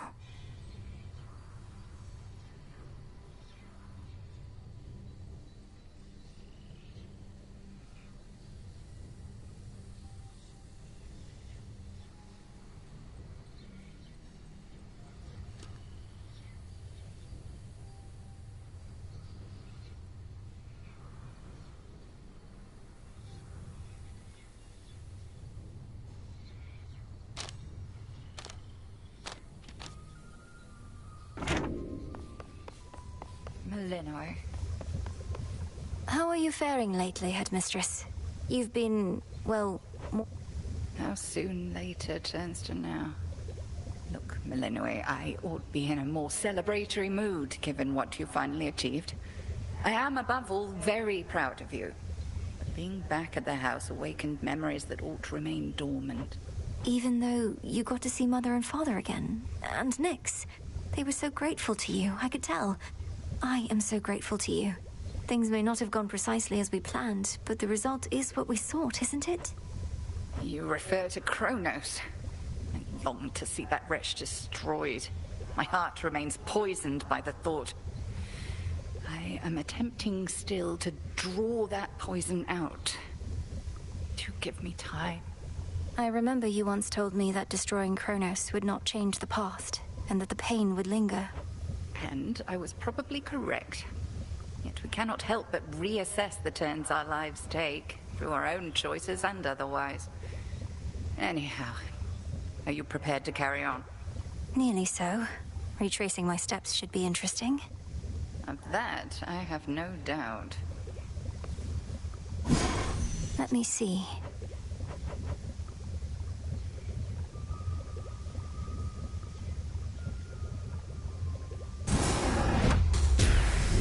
Melinoi. How are you faring lately, Headmistress? You've been, well, How soon later turns to now. Look, Melinoi, I ought to be in a more celebratory mood, given what you finally achieved. I am, above all, very proud of you. But being back at the house awakened memories that ought to remain dormant. Even though you got to see Mother and Father again, and Nyx, they were so grateful to you, I could tell. I am so grateful to you. Things may not have gone precisely as we planned, but the result is what we sought, isn't it? You refer to Kronos. I long to see that wretch destroyed. My heart remains poisoned by the thought. I am attempting still to draw that poison out. Do give me time. I remember you once told me that destroying Kronos would not change the past, and that the pain would linger. And I was probably correct. Yet we cannot help but reassess the turns our lives take, through our own choices and otherwise. Anyhow, are you prepared to carry on? Nearly so. Retracing my steps should be interesting. Of that, I have no doubt. Let me see.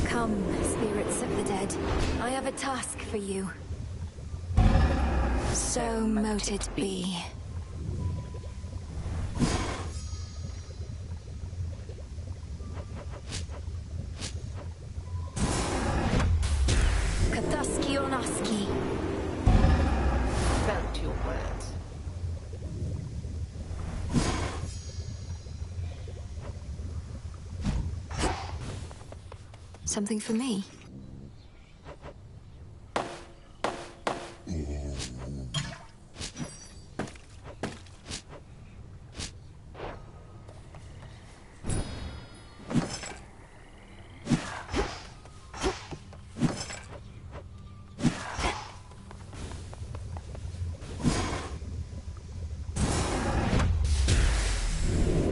Come, spirits Prince of the Dead, I have a task for you. So mote it be. Kathaski Onaski. Felt your words. Something for me?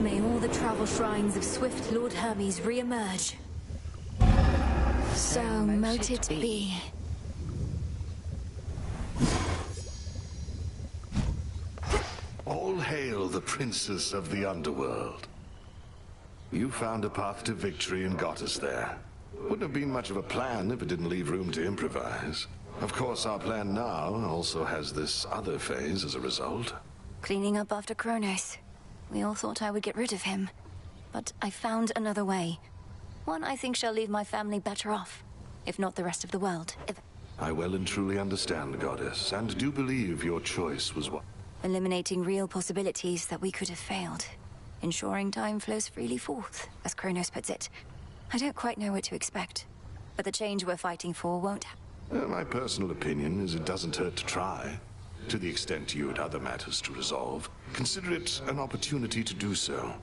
May all the travel shrines of Swift Lord Hermes re-emerge. So mote it be. All hail the princess of the underworld. You found a path to victory and got us there. Wouldn't have been much of a plan if it didn't leave room to improvise. Of course, our plan now also has this other phase as a result. Cleaning up after Kronos. We all thought I would get rid of him. But I found another way. One I think shall leave my family better off, if not the rest of the world. I well and truly understand, Goddess, and do believe your choice was what... Eliminating real possibilities that we could have failed. Ensuring time flows freely forth, as Kronos puts it. I don't quite know what to expect, but the change we're fighting for won't happen. My personal opinion is it doesn't hurt to try. To the extent you had other matters to resolve, consider it an opportunity to do so.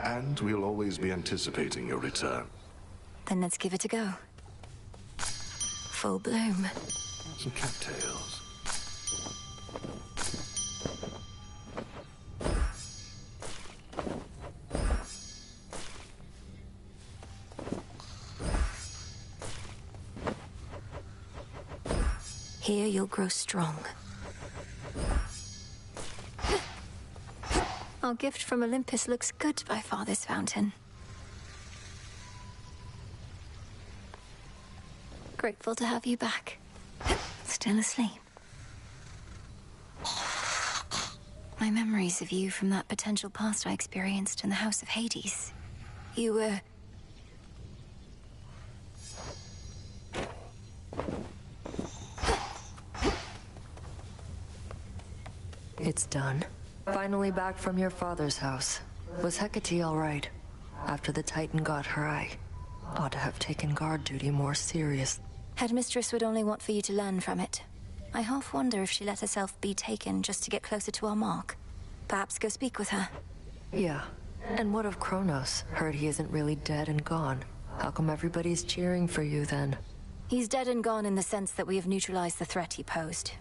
And we'll always be anticipating your return. Then let's give it a go. Full bloom. Some cattails. Here you'll grow strong. Our gift from Olympus looks good by Father's Fountain. Grateful to have you back. Still asleep. My memories of you from that potential past I experienced in the House of Hades. You were... It's done. Finally back from your father's house. Was Hecate all right? After the Titan got her eye. Ought to have taken guard duty more serious. Headmistress would only want for you to learn from it. I half wonder if she let herself be taken just to get closer to our mark. Perhaps go speak with her. Yeah. And what of Kronos? Heard he isn't really dead and gone. How come everybody's cheering for you then? He's dead and gone in the sense that we have neutralized the threat he posed.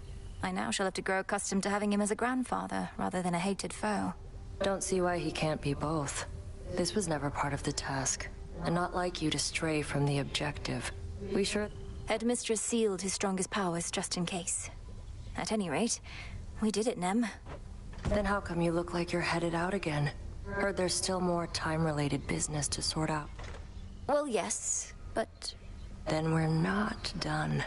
I now shall have to grow accustomed to having him as a grandfather, rather than a hated foe. Don't see why he can't be both. This was never part of the task, and not like you to stray from the objective. We sure... Headmistress sealed his strongest powers just in case. At any rate, we did it, Nem. Then how come you look like you're headed out again? Heard there's still more time-related business to sort out. Well, yes, but... Then we're not done.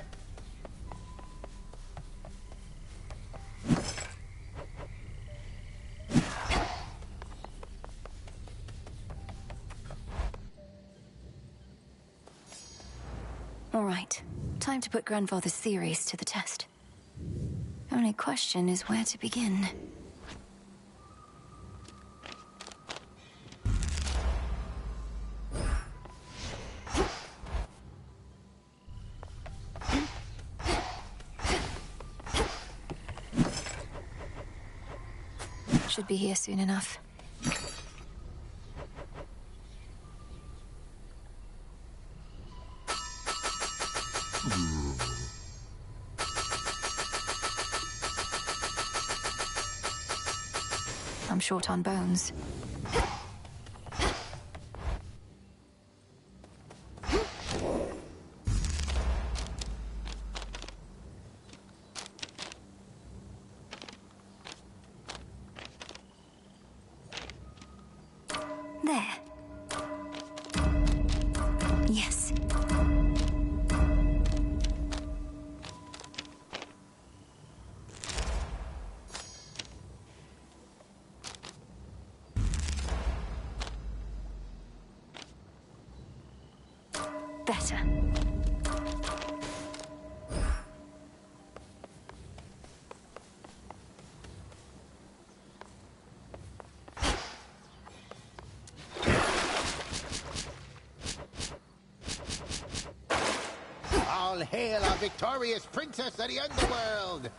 All right. Time to put Grandfather's theories to the test. Only question is where to begin. Should be here soon enough. I'm short on bones. There. Yes. better. All hail our victorious princess of the underworld!